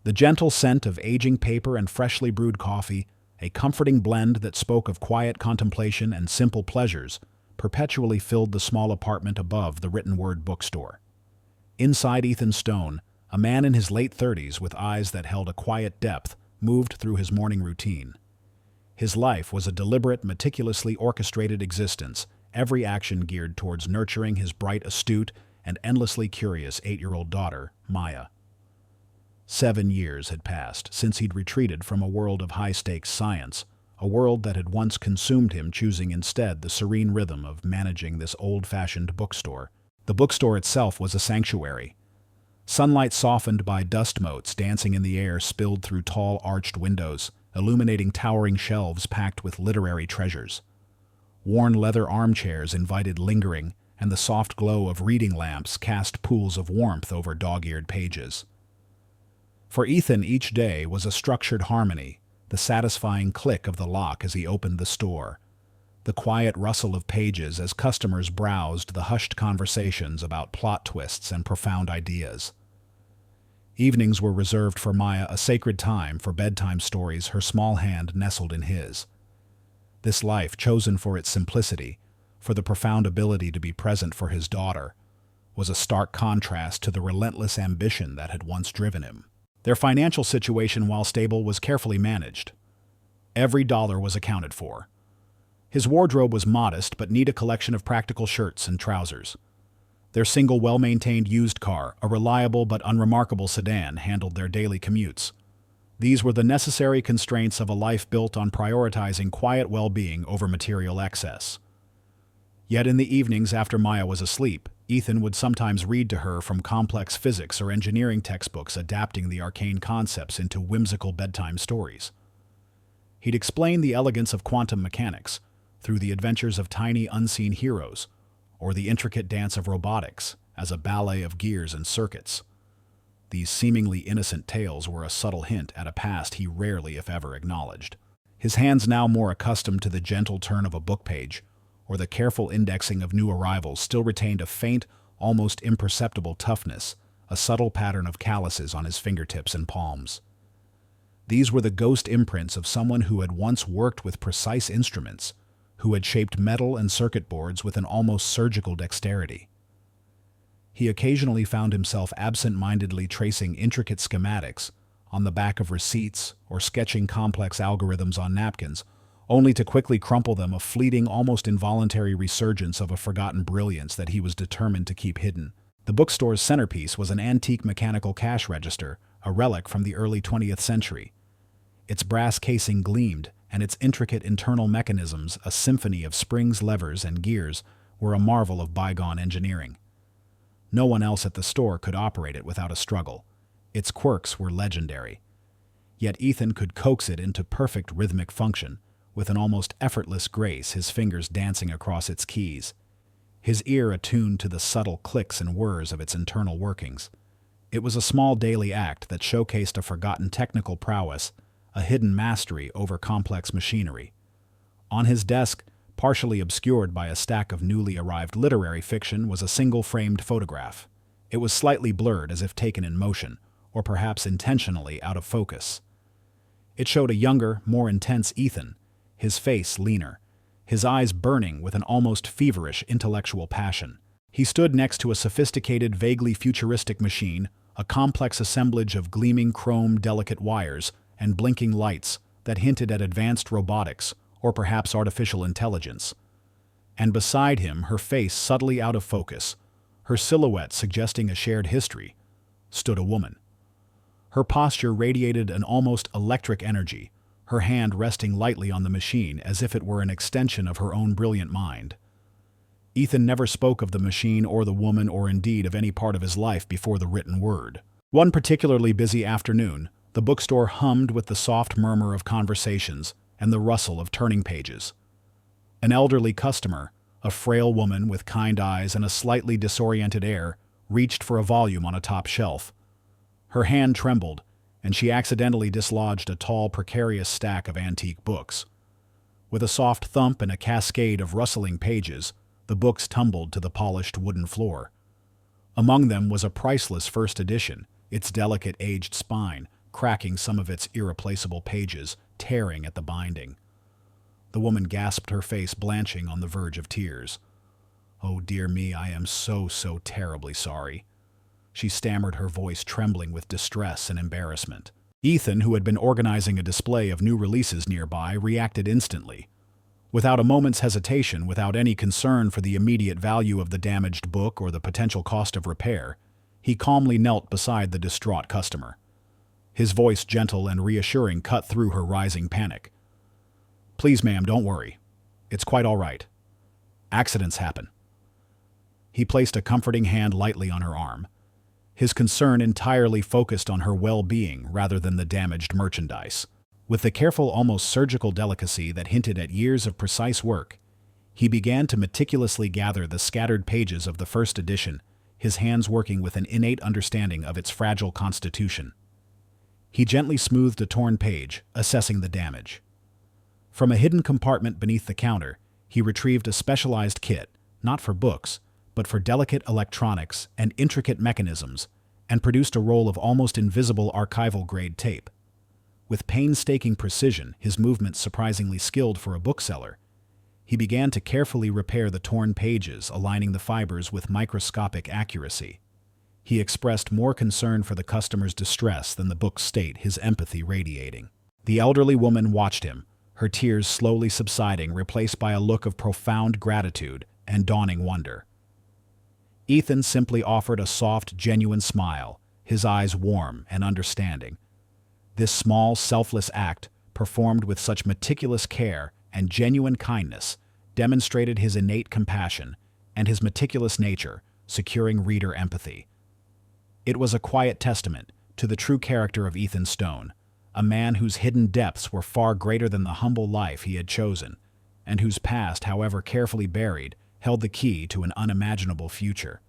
The gentle scent of aging paper and freshly brewed coffee, a comforting blend that spoke of quiet contemplation and simple pleasures, perpetually filled the small apartment above the written word bookstore. Inside Ethan Stone, a man in his late 30s with eyes that held a quiet depth, moved through his morning routine. His life was a deliberate, meticulously orchestrated existence, every action geared towards nurturing his bright, astute, and endlessly curious 8-year-old daughter, Maya. 7 years had passed since he'd retreated from a world of high-stakes science, a world that had once consumed him, choosing instead the serene rhythm of managing this old-fashioned bookstore. The bookstore itself was a sanctuary. Sunlight softened by dust motes dancing in the air spilled through tall arched windows, illuminating towering shelves packed with literary treasures. Worn leather armchairs invited lingering, and the soft glow of reading lamps cast pools of warmth over dog-eared pages. For Ethan, each day was a structured harmony, the satisfying click of the lock as he opened the store, the quiet rustle of pages as customers browsed, the hushed conversations about plot twists and profound ideas. Evenings were reserved for Maya, a sacred time for bedtime stories, her small hand nestled in his. This life, chosen for its simplicity, for the profound ability to be present for his daughter, was a stark contrast to the relentless ambition that had once driven him. Their financial situation, while stable, was carefully managed. Every dollar was accounted for. His wardrobe was modest but neat, a collection of practical shirts and trousers. Their single, well-maintained used car, a reliable but unremarkable sedan, handled their daily commutes. These were the necessary constraints of a life built on prioritizing quiet well-being over material excess. Yet in the evenings after Maya was asleep, Ethan would sometimes read to her from complex physics or engineering textbooks, adapting the arcane concepts into whimsical bedtime stories. He'd explain the elegance of quantum mechanics through the adventures of tiny unseen heroes, or the intricate dance of robotics as a ballet of gears and circuits. These seemingly innocent tales were a subtle hint at a past he rarely, if ever, acknowledged. His hands, now more accustomed to the gentle turn of a book page, or the careful indexing of new arrivals, still retained a faint, almost imperceptible toughness, a subtle pattern of calluses on his fingertips and palms. These were the ghost imprints of someone who had once worked with precise instruments, who had shaped metal and circuit boards with an almost surgical dexterity. He occasionally found himself absent-mindedly tracing intricate schematics on the back of receipts or sketching complex algorithms on napkins, only to quickly crumple them, a fleeting, almost involuntary resurgence of a forgotten brilliance that he was determined to keep hidden. The bookstore's centerpiece was an antique mechanical cash register, a relic from the early 20th century. Its brass casing gleamed, and its intricate internal mechanisms, a symphony of springs, levers, and gears, were a marvel of bygone engineering. No one else at the store could operate it without a struggle. Its quirks were legendary. Yet Ethan could coax it into perfect rhythmic function, with an almost effortless grace, his fingers dancing across its keys, his ear attuned to the subtle clicks and whirs of its internal workings. It was a small daily act that showcased a forgotten technical prowess, a hidden mastery over complex machinery. On his desk, partially obscured by a stack of newly arrived literary fiction, was a single framed photograph. It was slightly blurred, as if taken in motion, or perhaps intentionally out of focus. It showed a younger, more intense Ethan, his face leaner, his eyes burning with an almost feverish intellectual passion. He stood next to a sophisticated, vaguely futuristic machine, a complex assemblage of gleaming chrome delicate wires and blinking lights that hinted at advanced robotics or perhaps artificial intelligence. And beside him, her face subtly out of focus, her silhouette suggesting a shared history, stood a woman. Her posture radiated an almost electric energy, her hand resting lightly on the machine as if it were an extension of her own brilliant mind. Ethan never spoke of the machine or the woman, or indeed of any part of his life before the written word. One particularly busy afternoon, the bookstore hummed with the soft murmur of conversations and the rustle of turning pages. An elderly customer, a frail woman with kind eyes and a slightly disoriented air, reached for a volume on a top shelf. Her hand trembled, and she accidentally dislodged a tall, precarious stack of antique books. With a soft thump and a cascade of rustling pages, the books tumbled to the polished wooden floor. Among them was a priceless first edition, its delicate aged spine cracking some of its irreplaceable pages, tearing at the binding. The woman gasped, her face blanching on the verge of tears. "Oh, dear me, I am so terribly sorry," she stammered, her voice trembling with distress and embarrassment. Ethan, who had been organizing a display of new releases nearby, reacted instantly. Without a moment's hesitation, without any concern for the immediate value of the damaged book or the potential cost of repair, he calmly knelt beside the distraught customer. His voice, gentle and reassuring, cut through her rising panic. "Please, ma'am, don't worry. It's quite all right. Accidents happen." He placed a comforting hand lightly on her arm, his concern entirely focused on her well-being rather than the damaged merchandise. With the careful, almost surgical delicacy that hinted at years of precise work, he began to meticulously gather the scattered pages of the first edition, his hands working with an innate understanding of its fragile constitution. He gently smoothed a torn page, assessing the damage. From a hidden compartment beneath the counter, he retrieved a specialized kit, not for books, but for delicate electronics and intricate mechanisms, and produced a roll of almost invisible archival-grade tape. With painstaking precision, his movements surprisingly skilled for a bookseller, he began to carefully repair the torn pages, aligning the fibers with microscopic accuracy. He expressed more concern for the customer's distress than the book's state, his empathy radiating. The elderly woman watched him, her tears slowly subsiding, replaced by a look of profound gratitude and dawning wonder. Ethan simply offered a soft, genuine smile, his eyes warm and understanding. This small, selfless act, performed with such meticulous care and genuine kindness, demonstrated his innate compassion and his meticulous nature, securing reader empathy. It was a quiet testament to the true character of Ethan Stone, a man whose hidden depths were far greater than the humble life he had chosen, and whose past, however carefully buried, held the key to an unimaginable future.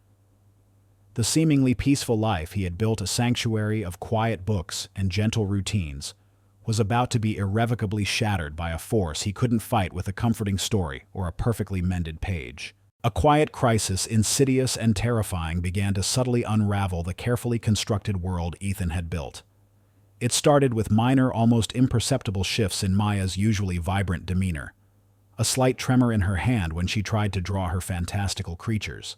The seemingly peaceful life he had built, a sanctuary of quiet books and gentle routines, was about to be irrevocably shattered by a force he couldn't fight with a comforting story or a perfectly mended page. A quiet crisis, insidious and terrifying, began to subtly unravel the carefully constructed world Ethan had built. It started with minor, almost imperceptible shifts in Maya's usually vibrant demeanor. A slight tremor in her hand when she tried to draw her fantastical creatures.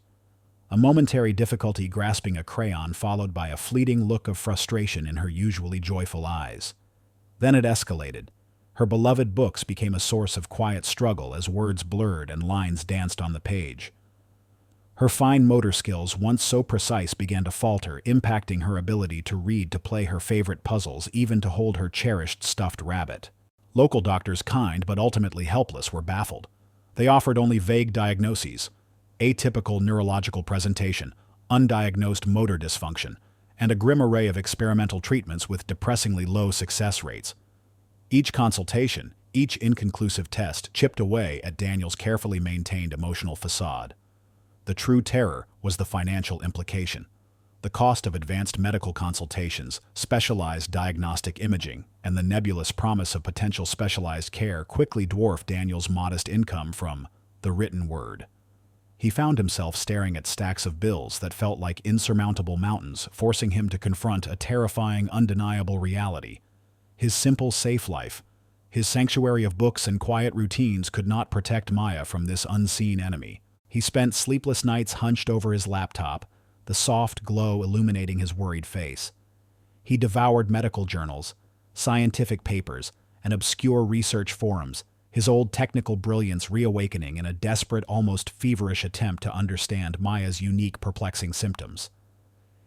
A momentary difficulty grasping a crayon, followed by a fleeting look of frustration in her usually joyful eyes. Then it escalated. Her beloved books became a source of quiet struggle as words blurred and lines danced on the page. Her fine motor skills, once so precise, began to falter, impacting her ability to read, to play her favorite puzzles, even to hold her cherished stuffed rabbit. Local doctors, kind but ultimately helpless, were baffled. They offered only vague diagnoses: atypical neurological presentation, undiagnosed motor dysfunction, and a grim array of experimental treatments with depressingly low success rates. Each consultation, each inconclusive test, chipped away at Daniel's carefully maintained emotional facade. The true terror was the financial implication. The cost of advanced medical consultations, specialized diagnostic imaging, and the nebulous promise of potential specialized care quickly dwarfed Daniel's modest income from the written word. He found himself staring at stacks of bills that felt like insurmountable mountains, forcing him to confront a terrifying, undeniable reality. His simple, safe life, his sanctuary of books and quiet routines, could not protect Maya from this unseen enemy. He spent sleepless nights hunched over his laptop, the soft glow illuminating his worried face. He devoured medical journals, scientific papers, and obscure research forums, his old technical brilliance reawakening in a desperate, almost feverish attempt to understand Maya's unique, perplexing symptoms.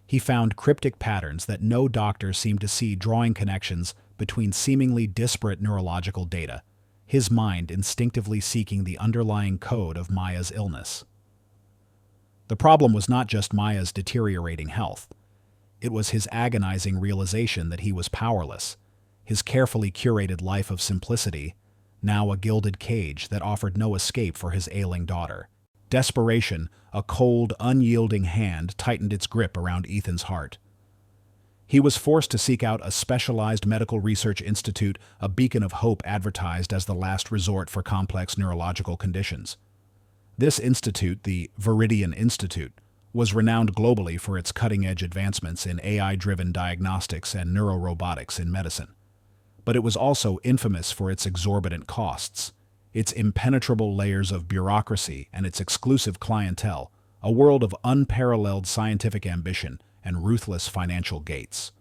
He found cryptic patterns that no doctor seemed to see, drawing connections between seemingly disparate neurological data, his mind instinctively seeking the underlying code of Maya's illness. The problem was not just Maya's deteriorating health. It was his agonizing realization that he was powerless, his carefully curated life of simplicity, now a gilded cage that offered no escape for his ailing daughter. Desperation, a cold, unyielding hand, tightened its grip around Ethan's heart. He was forced to seek out a specialized medical research institute, a beacon of hope advertised as the last resort for complex neurological conditions. This institute, the Viridian Institute, was renowned globally for its cutting-edge advancements in AI-driven diagnostics and neurorobotics in medicine. But it was also infamous for its exorbitant costs, its impenetrable layers of bureaucracy, and its exclusive clientele, a world of unparalleled scientific ambition and ruthless financial gates.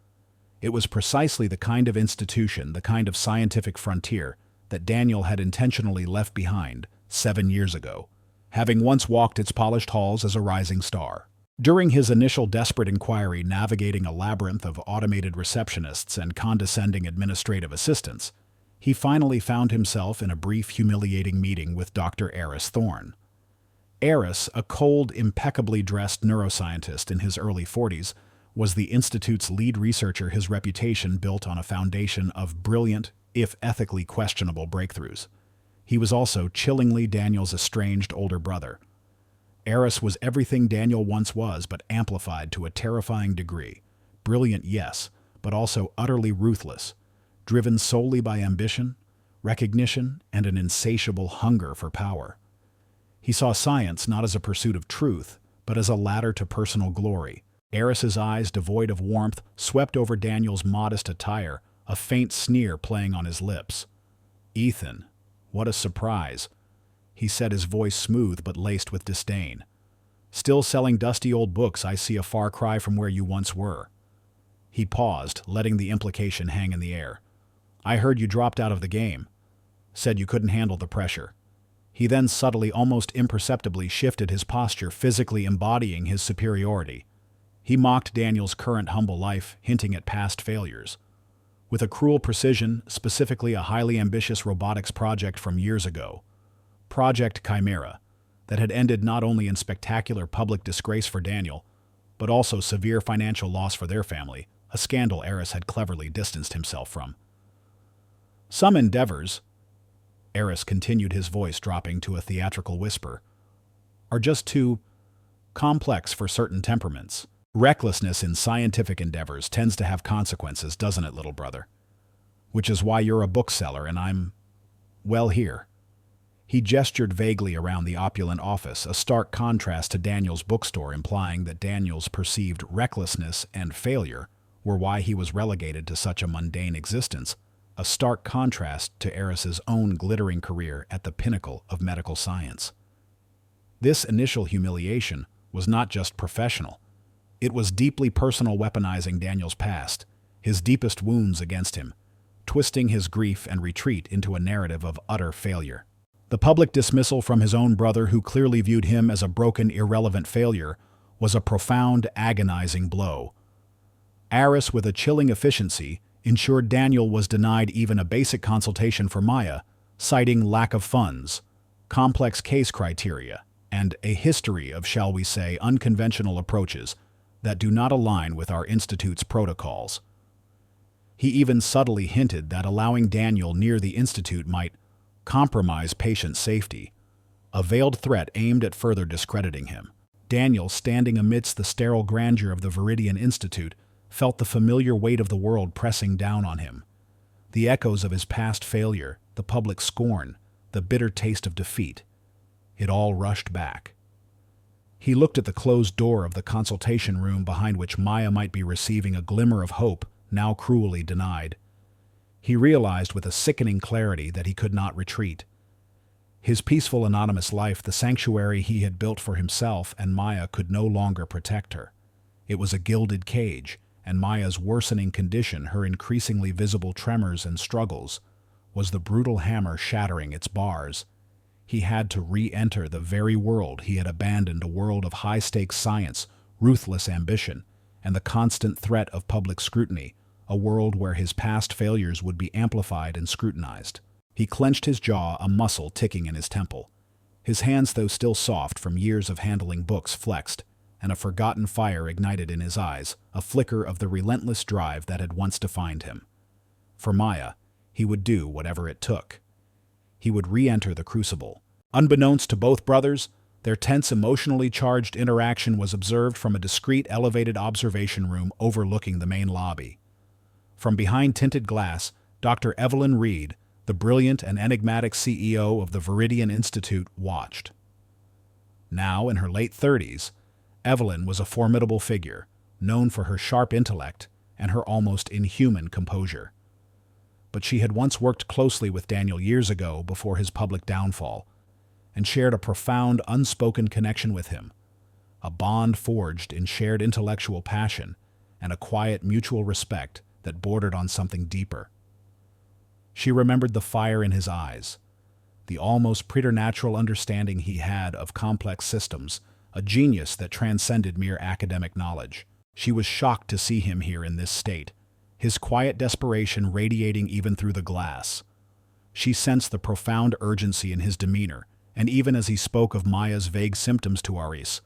It was precisely the kind of institution, the kind of scientific frontier, that Daniel had intentionally left behind 7 years ago, having once walked its polished halls as a rising star. During his initial desperate inquiry navigating a labyrinth of automated receptionists and condescending administrative assistants, he finally found himself in a brief, humiliating meeting with Dr. Eris Thorne. Eris, a cold, impeccably dressed neuroscientist in his early 40s, was the Institute's lead researcher, his reputation built on a foundation of brilliant, if ethically questionable, breakthroughs. He was also chillingly Daniel's estranged older brother. Eris was everything Daniel once was, but amplified to a terrifying degree. Brilliant, yes, but also utterly ruthless, driven solely by ambition, recognition, and an insatiable hunger for power. He saw science not as a pursuit of truth, but as a ladder to personal glory. Eris's eyes, devoid of warmth, swept over Daniel's modest attire, a faint sneer playing on his lips. "Ethan, what a surprise," he said, his voice smooth but laced with disdain. "Still selling dusty old books, I see a far cry from where you once were." He paused, letting the implication hang in the air. "I heard you dropped out of the game. Said you couldn't handle the pressure." He then subtly, almost imperceptibly shifted his posture, physically embodying his superiority. He mocked Daniel's current humble life, hinting at past failures. With a cruel precision, specifically a highly ambitious robotics project from years ago, Project Chimera, that had ended not only in spectacular public disgrace for Daniel, but also severe financial loss for their family, a scandal Eris had cleverly distanced himself from. "Some endeavors," Eris continued, his voice dropping to a theatrical whisper, "are just too complex for certain temperaments. Recklessness in scientific endeavors tends to have consequences, doesn't it, little brother? Which is why you're a bookseller and I'm, well, here." He gestured vaguely around the opulent office, a stark contrast to Daniel's bookstore, implying that Daniel's perceived recklessness and failure were why he was relegated to such a mundane existence, a stark contrast to Eris's own glittering career at the pinnacle of medical science. This initial humiliation was not just professional. It was deeply personal, weaponizing Daniel's past, his deepest wounds against him, twisting his grief and retreat into a narrative of utter failure. The public dismissal from his own brother, who clearly viewed him as a broken, irrelevant failure, was a profound, agonizing blow. Eris, with a chilling efficiency, ensured Daniel was denied even a basic consultation for Maya, citing lack of funds, complex case criteria, and a history of, shall we say, unconventional approaches that do not align with our institute's protocols. He even subtly hinted that allowing Daniel near the institute might compromise patient safety, a veiled threat aimed at further discrediting him. Daniel, standing amidst the sterile grandeur of the Viridian Institute, felt the familiar weight of the world pressing down on him. The echoes of his past failure, the public scorn, the bitter taste of defeat. It all rushed back. He looked at the closed door of the consultation room behind which Maya might be receiving a glimmer of hope, now cruelly denied. He realized with a sickening clarity that he could not retreat. His peaceful, anonymous life, the sanctuary he had built for himself and Maya, could no longer protect her. It was a gilded cage, and Maya's worsening condition, her increasingly visible tremors and struggles, was the brutal hammer shattering its bars. He had to re-enter the very world he had abandoned, a world of high-stakes science, ruthless ambition, and the constant threat of public scrutiny, a world where his past failures would be amplified and scrutinized. He clenched his jaw, a muscle ticking in his temple. His hands, though still soft from years of handling books, flexed, and a forgotten fire ignited in his eyes, a flicker of the relentless drive that had once defined him. For Maya, he would do whatever it took. He would re-enter the crucible. Unbeknownst to both brothers, their tense, emotionally charged interaction was observed from a discreet, elevated observation room overlooking the main lobby. From behind tinted glass, Dr. Evelyn Reed, the brilliant and enigmatic CEO of the Viridian Institute, watched. Now in her late 30s, Evelyn was a formidable figure, known for her sharp intellect and her almost inhuman composure. But she had once worked closely with Daniel years ago before his public downfall, and shared a profound, unspoken connection with him, a bond forged in shared intellectual passion and a quiet mutual respect that bordered on something deeper. She remembered the fire in his eyes, the almost preternatural understanding he had of complex systems, a genius that transcended mere academic knowledge. She was shocked to see him here in this state, his quiet desperation radiating even through the glass. She sensed the profound urgency in his demeanor, and even as he spoke of Maya's vague symptoms to Aris,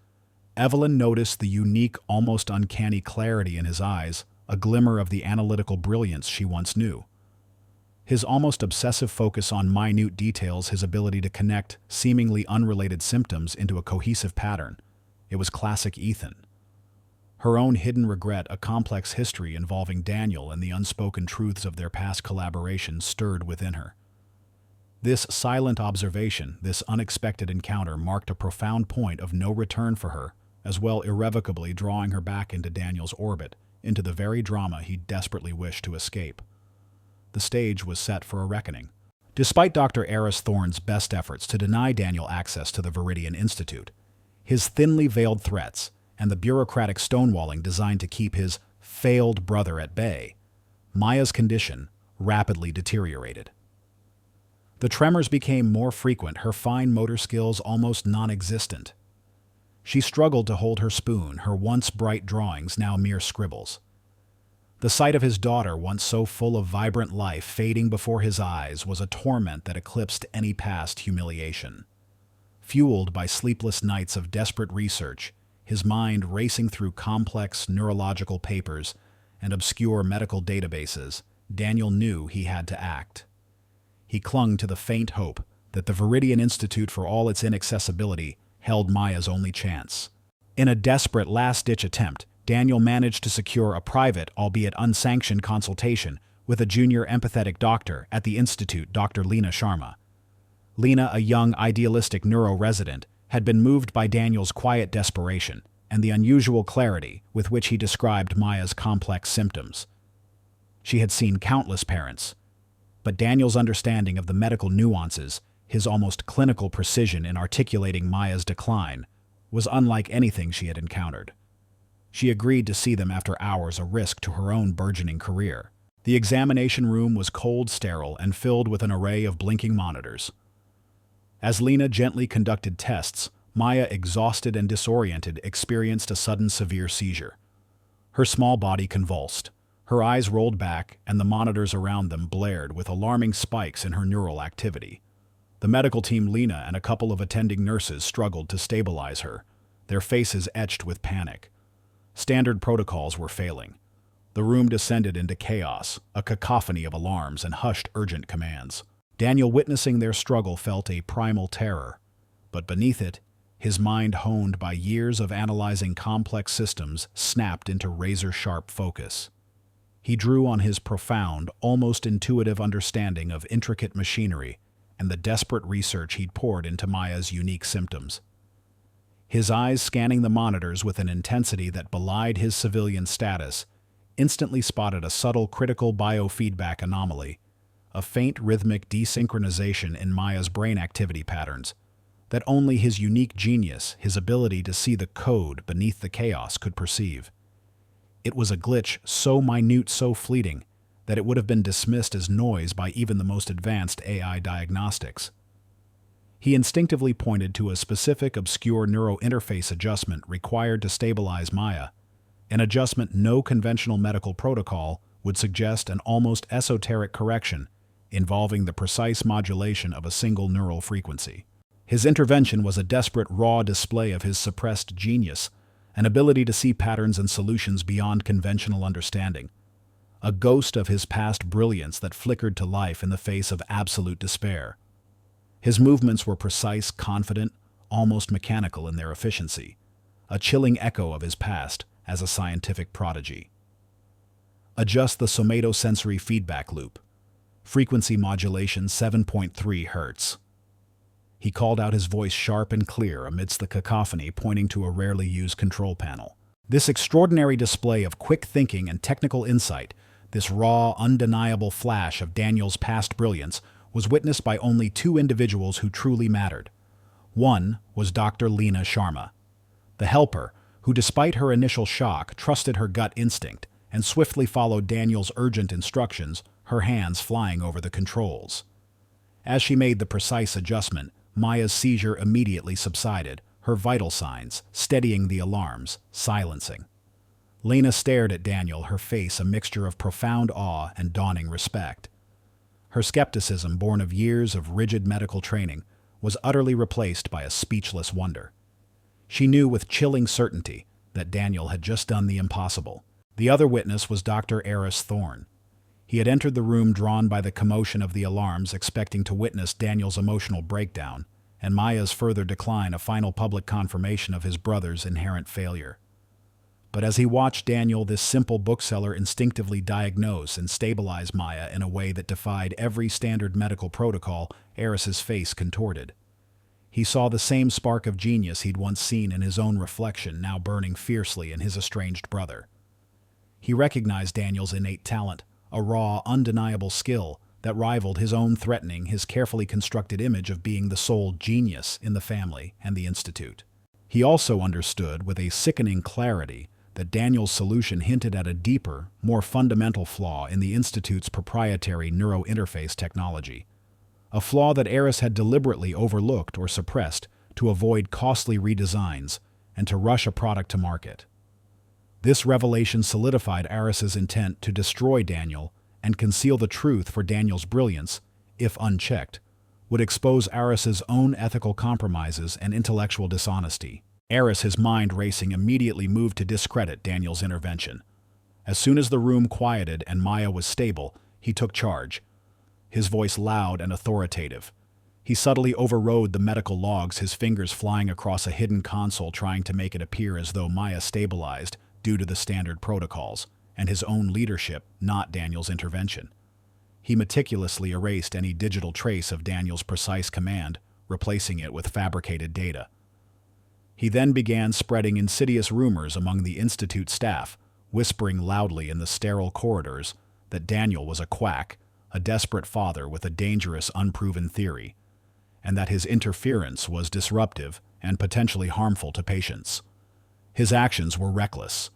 Evelyn noticed the unique, almost uncanny clarity in his eyes, a glimmer of the analytical brilliance she once knew. His almost obsessive focus on minute details, his ability to connect seemingly unrelated symptoms into a cohesive pattern. It was classic Ethan. Her own hidden regret, a complex history involving Daniel and the unspoken truths of their past collaboration stirred within her. This silent observation, this unexpected encounter marked a profound point of no return for her, as well irrevocably drawing her back into Daniel's orbit, into the very drama he desperately wished to escape. The stage was set for a reckoning. Despite Dr. Eris Thorne's best efforts to deny Daniel access to the Viridian Institute, his thinly veiled threats, and the bureaucratic stonewalling designed to keep his failed brother at bay, Maya's condition rapidly deteriorated. The tremors became more frequent, her fine motor skills almost non-existent. She struggled to hold her spoon, her once bright drawings now mere scribbles. The sight of his daughter, once so full of vibrant life, fading before his eyes was a torment that eclipsed any past humiliation. Fueled by sleepless nights of desperate research, his mind racing through complex neurological papers and obscure medical databases, Daniel knew he had to act. He clung to the faint hope that the Viridian Institute, for all its inaccessibility, held Maya's only chance. In a desperate last-ditch attempt, Daniel managed to secure a private, albeit unsanctioned, consultation with a junior empathetic doctor at the institute, Dr. Lena Sharma. Lena, a young, idealistic neuro-resident, had been moved by Daniel's quiet desperation and the unusual clarity with which he described Maya's complex symptoms. She had seen countless parents, but Daniel's understanding of the medical nuances, his almost clinical precision in articulating Maya's decline, was unlike anything she had encountered. She agreed to see them after hours, a risk to her own burgeoning career. The examination room was cold, sterile, and filled with an array of blinking monitors. As Lena gently conducted tests, Maya, exhausted and disoriented, experienced a sudden severe seizure. Her small body convulsed. Her eyes rolled back, and the monitors around them blared with alarming spikes in her neural activity. The medical team, Lena, and a couple of attending nurses struggled to stabilize her, their faces etched with panic. Standard protocols were failing. The room descended into chaos, a cacophony of alarms and hushed urgent commands. Daniel, witnessing their struggle, felt a primal terror, but beneath it, his mind, honed by years of analyzing complex systems, snapped into razor-sharp focus. He drew on his profound, almost intuitive understanding of intricate machinery and the desperate research he'd poured into Maya's unique symptoms. His eyes, scanning the monitors with an intensity that belied his civilian status, instantly spotted a subtle critical biofeedback anomaly, a faint rhythmic desynchronization in Maya's brain activity patterns that only his unique genius, his ability to see the code beneath the chaos, could perceive. It was a glitch so minute, so fleeting, that it would have been dismissed as noise by even the most advanced AI diagnostics. He instinctively pointed to a specific, obscure neurointerface adjustment required to stabilize Maya, an adjustment no conventional medical protocol would suggest, an almost esoteric correction involving the precise modulation of a single neural frequency. His intervention was a desperate, raw display of his suppressed genius, an ability to see patterns and solutions beyond conventional understanding, a ghost of his past brilliance that flickered to life in the face of absolute despair. His movements were precise, confident, almost mechanical in their efficiency, a chilling echo of his past as a scientific prodigy. Adjust the somatosensory feedback loop. Frequency modulation 7.3 Hz. He called out, his voice sharp and clear amidst the cacophony, pointing to a rarely used control panel. This extraordinary display of quick thinking and technical insight, this raw, undeniable flash of Daniel's past brilliance, was witnessed by only two individuals who truly mattered. One was Dr. Leena Sharma, the helper, who despite her initial shock trusted her gut instinct and swiftly followed Daniel's urgent instructions, her hands flying over the controls. As she made the precise adjustment, Maya's seizure immediately subsided, her vital signs steadying the alarms, silencing. Lena stared at Daniel, her face a mixture of profound awe and dawning respect. Her skepticism, born of years of rigid medical training, was utterly replaced by a speechless wonder. She knew with chilling certainty that Daniel had just done the impossible. The other witness was Dr. Eris Thorne. He had entered the room drawn by the commotion of the alarms, expecting to witness Daniel's emotional breakdown and Maya's further decline, a final public confirmation of his brother's inherent failure. But as he watched Daniel, this simple bookseller, instinctively diagnose and stabilize Maya in a way that defied every standard medical protocol, Eris's face contorted. He saw the same spark of genius he'd once seen in his own reflection, now burning fiercely in his estranged brother. He recognized Daniel's innate talent, a raw, undeniable skill that rivaled his own, threatening his carefully constructed image of being the sole genius in the family and the institute. He also understood with a sickening clarity that Daniel's solution hinted at a deeper, more fundamental flaw in the institute's proprietary neurointerface technology, a flaw that Eris had deliberately overlooked or suppressed to avoid costly redesigns and to rush a product to market. This revelation solidified Eris's intent to destroy Daniel and conceal the truth, for Daniel's brilliance, if unchecked, would expose Eris's own ethical compromises and intellectual dishonesty. Eris, his mind racing, immediately moved to discredit Daniel's intervention. As soon as the room quieted and Maya was stable, he took charge, his voice loud and authoritative. He subtly overrode the medical logs, his fingers flying across a hidden console, trying to make it appear as though Maya stabilized due to the standard protocols and his own leadership, not Daniel's intervention. He meticulously erased any digital trace of Daniel's precise command, replacing it with fabricated data. He then began spreading insidious rumors among the institute staff, whispering loudly in the sterile corridors that Daniel was a quack, a desperate father with a dangerous, unproven theory, and that his interference was disruptive and potentially harmful to patients. His actions were reckless.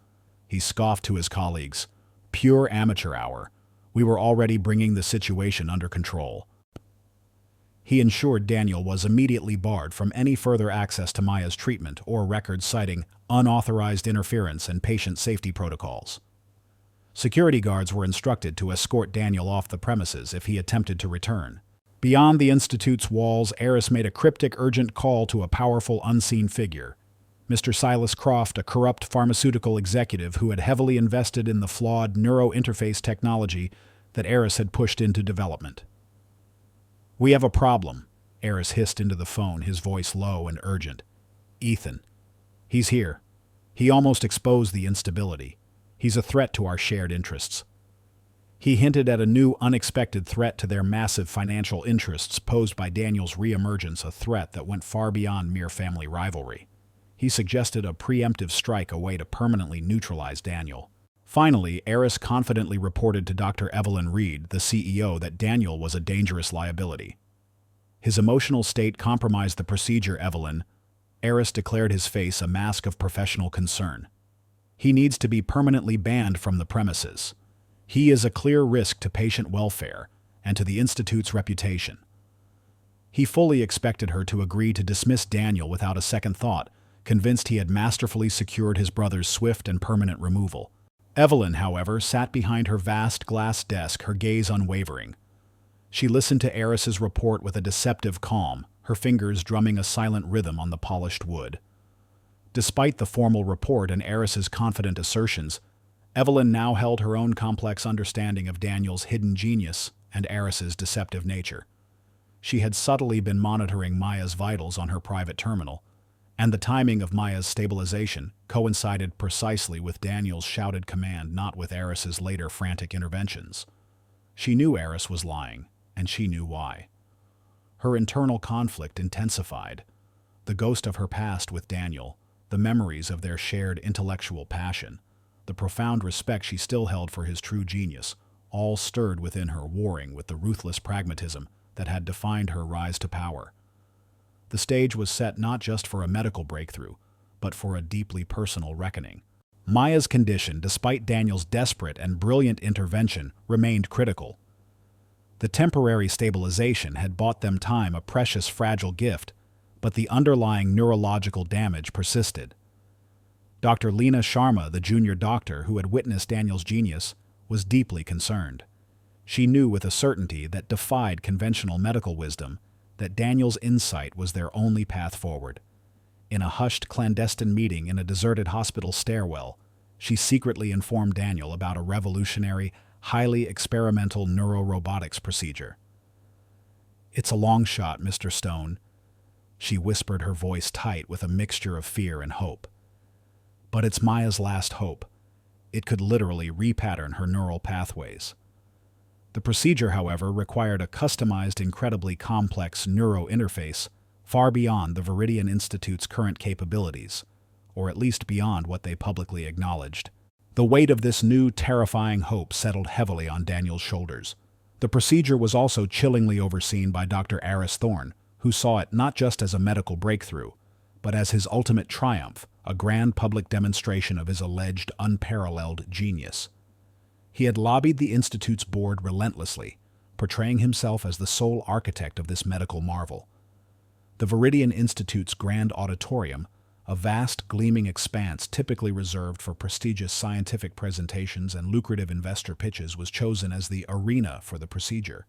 He scoffed to his colleagues, "Pure amateur hour. We were already bringing the situation under control." He ensured Daniel was immediately barred from any further access to Maya's treatment or records citing unauthorized interference and patient safety protocols. Security guards were instructed to escort Daniel off the premises if he attempted to return. Beyond the institute's walls, Eris made a cryptic, urgent call to a powerful, unseen figure, Mr. Silas Croft, a corrupt pharmaceutical executive who had heavily invested in the flawed neurointerface technology that Eris had pushed into development. "We have a problem," Eris hissed into the phone, his voice low and urgent. "Ethan. He's here. He almost exposed the instability. He's a threat to our shared interests." He hinted at a new, unexpected threat to their massive financial interests posed by Daniel's reemergence, a threat that went far beyond mere family rivalry. He suggested a preemptive strike, a way to permanently neutralize Daniel. Finally, Eris confidently reported to Dr. Evelyn Reed, the CEO, that Daniel was a dangerous liability. His emotional state compromised the procedure, Eris declared, his face a mask of professional concern. "He needs to be permanently banned from the premises. He is a clear risk to patient welfare and to the Institute's reputation." He fully expected her to agree to dismiss Daniel without a second thought, convinced he had masterfully secured his brother's swift and permanent removal. Evelyn, however, sat behind her vast glass desk, her gaze unwavering. She listened to Eris's report with a deceptive calm, her fingers drumming a silent rhythm on the polished wood. Despite the formal report and Eris's confident assertions, Evelyn now held her own complex understanding of Daniel's hidden genius and Eris's deceptive nature. She had subtly been monitoring Maya's vitals on her private terminal, and the timing of Maya's stabilization coincided precisely with Daniel's shouted command, not with Eris's later frantic interventions. She knew Eris was lying, and she knew why. Her internal conflict intensified. The ghost of her past with Daniel, the memories of their shared intellectual passion, the profound respect she still held for his true genius, all stirred within her, warring with the ruthless pragmatism that had defined her rise to power. The stage was set not just for a medical breakthrough, but for a deeply personal reckoning. Maya's condition, despite Daniel's desperate and brilliant intervention, remained critical. The temporary stabilization had bought them time, a precious, fragile gift, but the underlying neurological damage persisted. Dr. Leena Sharma, the junior doctor who had witnessed Daniel's genius, was deeply concerned. She knew with a certainty that defied conventional medical wisdom that Daniel's insight was their only path forward. In a hushed, clandestine meeting in a deserted hospital stairwell, she secretly informed Daniel about a revolutionary, highly experimental neurorobotics procedure. "It's a long shot, Mr. Stone," she whispered, her voice tight with a mixture of fear and hope. "But it's Maya's last hope. It could literally repattern her neural pathways." The procedure, however, required a customized, incredibly complex neuro-interface far beyond the Viridian Institute's current capabilities, or at least beyond what they publicly acknowledged. The weight of this new, terrifying hope settled heavily on Daniel's shoulders. The procedure was also chillingly overseen by Dr. Aris Thorne, who saw it not just as a medical breakthrough, but as his ultimate triumph, a grand public demonstration of his alleged unparalleled genius. He had lobbied the Institute's board relentlessly, portraying himself as the sole architect of this medical marvel. The Viridian Institute's grand auditorium, a vast gleaming expanse typically reserved for prestigious scientific presentations and lucrative investor pitches, was chosen as the arena for the procedure.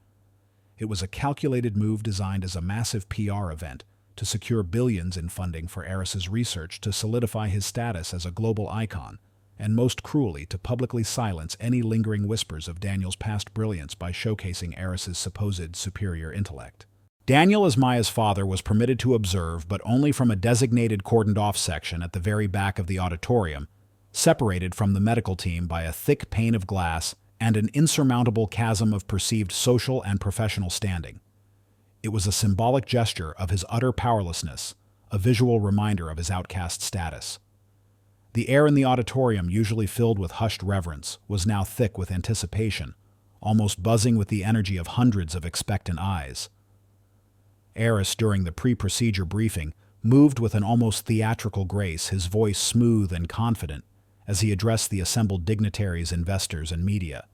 It was a calculated move designed as a massive PR event to secure billions in funding for Aris's research, to solidify his status as a global icon, and most cruelly to publicly silence any lingering whispers of Daniel's past brilliance by showcasing Aris's supposed superior intellect. Daniel, as Maya's father, was permitted to observe, but only from a designated cordoned-off section at the very back of the auditorium, separated from the medical team by a thick pane of glass and an insurmountable chasm of perceived social and professional standing. It was a symbolic gesture of his utter powerlessness, a visual reminder of his outcast status. The air in the auditorium, usually filled with hushed reverence, was now thick with anticipation, almost buzzing with the energy of hundreds of expectant eyes. Aris, during the pre-procedure briefing, moved with an almost theatrical grace, his voice smooth and confident, as he addressed the assembled dignitaries, investors, and media.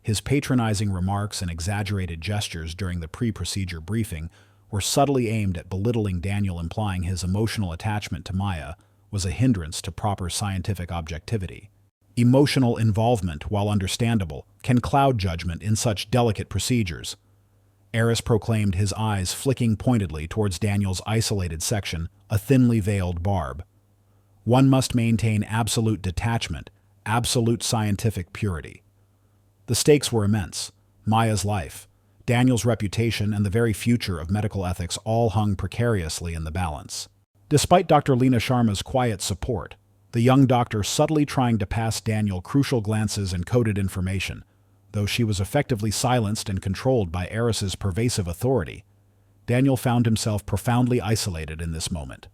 His patronizing remarks and exaggerated gestures during the pre-procedure briefing were subtly aimed at belittling Daniel, implying his emotional attachment to Maya was a hindrance to proper scientific objectivity. Emotional involvement, while understandable, can cloud judgment in such delicate procedures. Aris proclaimed, his eyes flicking pointedly towards Daniel's isolated section, a thinly veiled barb. "One must maintain absolute detachment, absolute scientific purity." The stakes were immense. Maya's life, Daniel's reputation, and the very future of medical ethics all hung precariously in the balance. Despite Dr. Leena Sharma's quiet support, the young doctor subtly trying to pass Daniel crucial glances and coded information, though she was effectively silenced and controlled by Aris's pervasive authority, Daniel found himself profoundly isolated in this moment.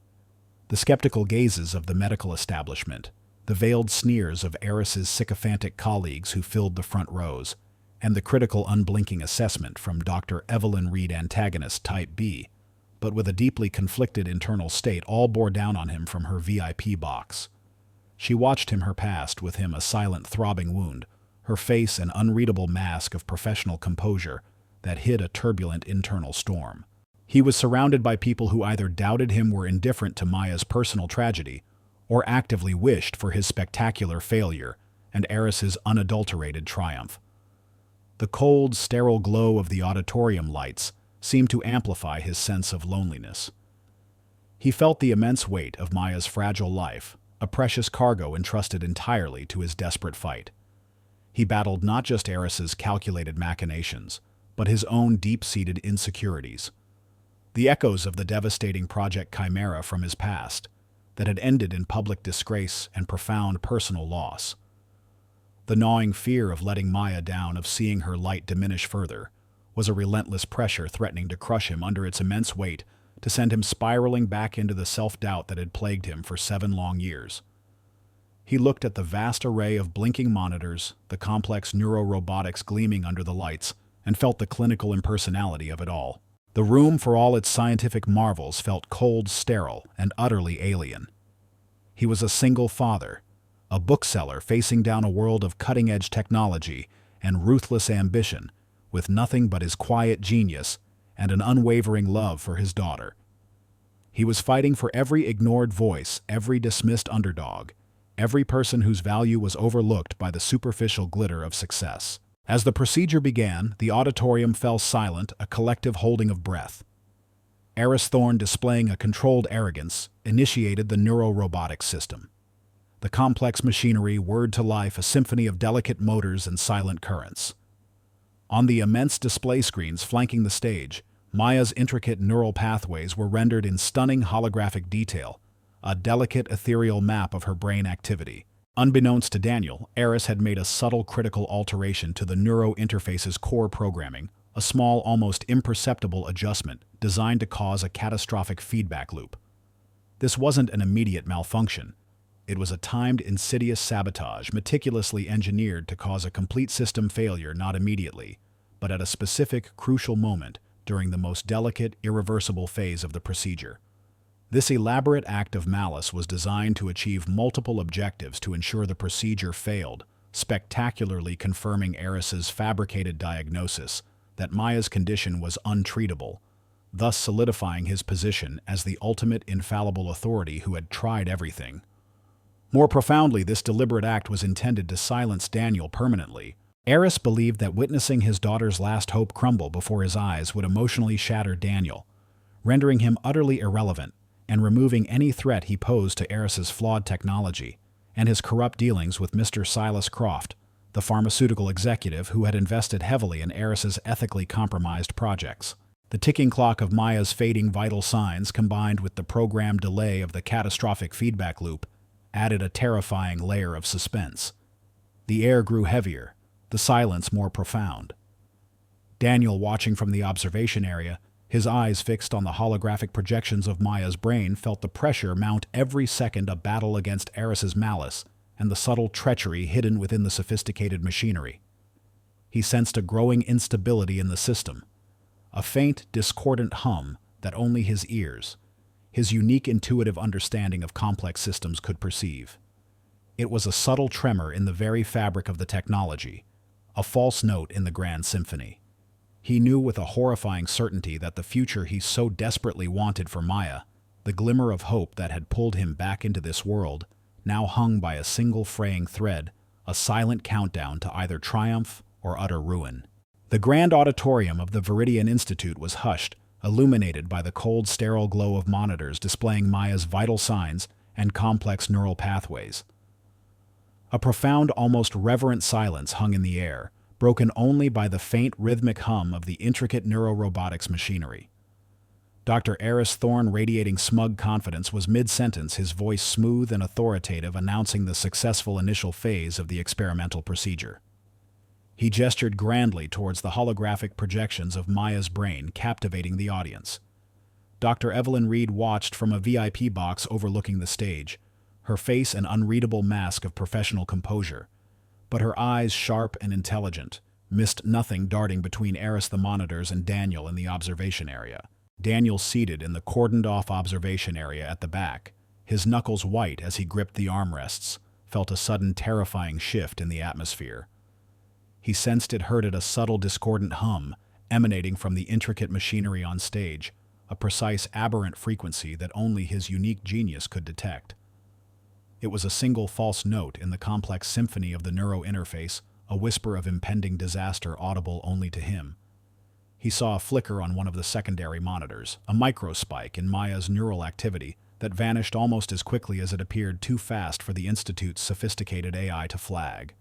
The skeptical gazes of the medical establishment, the veiled sneers of Aris's sycophantic colleagues who filled the front rows, and the critical, unblinking assessment from Dr. Evelyn Reed, antagonist type B, but with a deeply conflicted internal state, all bore down on him from her VIP box. She watched him, her past with him a silent, throbbing wound, her face an unreadable mask of professional composure that hid a turbulent internal storm. He was surrounded by people who either doubted him, were indifferent to Maya's personal tragedy, or actively wished for his spectacular failure and Aris's unadulterated triumph. The cold, sterile glow of the auditorium lights seemed to amplify his sense of loneliness. He felt the immense weight of Maya's fragile life, a precious cargo entrusted entirely to his desperate fight. He battled not just Aris's calculated machinations, but his own deep-seated insecurities. The echoes of the devastating Project Chimera from his past, that had ended in public disgrace and profound personal loss. The gnawing fear of letting Maya down, of seeing her light diminish further, was a relentless pressure threatening to crush him under its immense weight, to send him spiraling back into the self-doubt that had plagued him for 7 long years. He looked at the vast array of blinking monitors, the complex neurorobotics gleaming under the lights, and felt the clinical impersonality of it all. The room, for all its scientific marvels, felt cold, sterile, and utterly alien. He was a single father, a bookseller facing down a world of cutting-edge technology and ruthless ambition, with nothing but his quiet genius and an unwavering love for his daughter. He was fighting for every ignored voice, every dismissed underdog, every person whose value was overlooked by the superficial glitter of success. As the procedure began, the auditorium fell silent, a collective holding of breath. Eris Thorne, displaying a controlled arrogance, initiated the neurorobotics system. The complex machinery whirred to life, a symphony of delicate motors and silent currents. On the immense display screens flanking the stage, Maya's intricate neural pathways were rendered in stunning holographic detail, a delicate ethereal map of her brain activity. Unbeknownst to Daniel, Eris had made a subtle critical alteration to the neuro interface's core programming, a small, almost imperceptible adjustment designed to cause a catastrophic feedback loop. This wasn't an immediate malfunction. It was a timed, insidious sabotage meticulously engineered to cause a complete system failure not immediately, but at a specific, crucial moment during the most delicate, irreversible phase of the procedure. This elaborate act of malice was designed to achieve multiple objectives to ensure the procedure failed, spectacularly confirming Eris's fabricated diagnosis that Maya's condition was untreatable, thus solidifying his position as the ultimate infallible authority who had tried everything. More profoundly, this deliberate act was intended to silence Daniel permanently. Eris believed that witnessing his daughter's last hope crumble before his eyes would emotionally shatter Daniel, rendering him utterly irrelevant and removing any threat he posed to Eris's flawed technology and his corrupt dealings with Mr. Silas Croft, the pharmaceutical executive who had invested heavily in Eris's ethically compromised projects. The ticking clock of Maya's fading vital signs, combined with the programmed delay of the catastrophic feedback loop, added a terrifying layer of suspense. The air grew heavier, the silence more profound. Daniel, watching from the observation area, his eyes fixed on the holographic projections of Maya's brain, felt the pressure mount every second, a battle against Eris's malice and the subtle treachery hidden within the sophisticated machinery. He sensed a growing instability in the system, a faint, discordant hum that only his ears, his unique intuitive understanding of complex systems, could perceive. It was a subtle tremor in the very fabric of the technology, a false note in the grand symphony. He knew with a horrifying certainty that the future he so desperately wanted for Maya, the glimmer of hope that had pulled him back into this world, now hung by a single fraying thread, a silent countdown to either triumph or utter ruin. The grand auditorium of the Viridian Institute was hushed, illuminated by the cold, sterile glow of monitors displaying Maya's vital signs and complex neural pathways. A profound, almost reverent silence hung in the air, broken only by the faint rhythmic hum of the intricate neurorobotics machinery. Dr. Eris Thorne, radiating smug confidence, was mid-sentence, his voice smooth and authoritative, announcing the successful initial phase of the experimental procedure. He gestured grandly towards the holographic projections of Maya's brain, captivating the audience. Dr. Evelyn Reed watched from a VIP box overlooking the stage, her face an unreadable mask of professional composure, but her eyes, sharp and intelligent, missed nothing, darting between Eris, the monitors, and Daniel in the observation area. Daniel, seated in the cordoned-off observation area at the back, his knuckles white as he gripped the armrests, felt a sudden terrifying shift in the atmosphere. He sensed it, heard it, a subtle discordant hum emanating from the intricate machinery on stage, a precise aberrant frequency that only his unique genius could detect. It was a single false note in the complex symphony of the neuro interface, a whisper of impending disaster audible only to him. He saw a flicker on one of the secondary monitors, a microspike in Maya's neural activity that vanished almost as quickly as it appeared, too fast for the Institute's sophisticated AI to flag.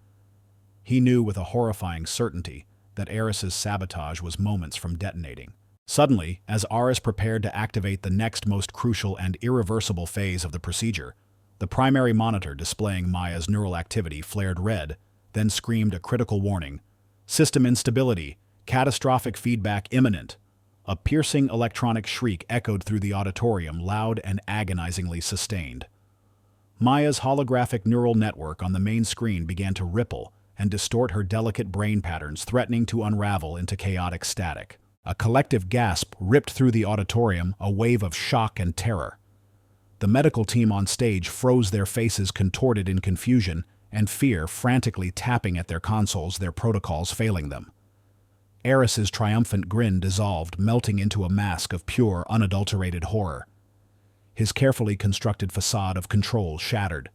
He knew with a horrifying certainty that Eris's sabotage was moments from detonating. Suddenly, as Eris prepared to activate the next most crucial and irreversible phase of the procedure, the primary monitor displaying Maya's neural activity flared red, then screamed a critical warning. "System instability. Catastrophic feedback imminent. A piercing electronic shriek echoed through the auditorium, loud and agonizingly sustained. Maya's holographic neural network on the main screen began to ripple and distort her delicate brain patterns, threatening to unravel into chaotic static. A collective gasp ripped through the auditorium, a wave of shock and terror. The medical team on stage froze, their faces contorted in confusion and fear, frantically tapping at their consoles, their protocols failing them. Eris's triumphant grin dissolved, melting into a mask of pure, unadulterated horror. His carefully constructed facade of control shattered.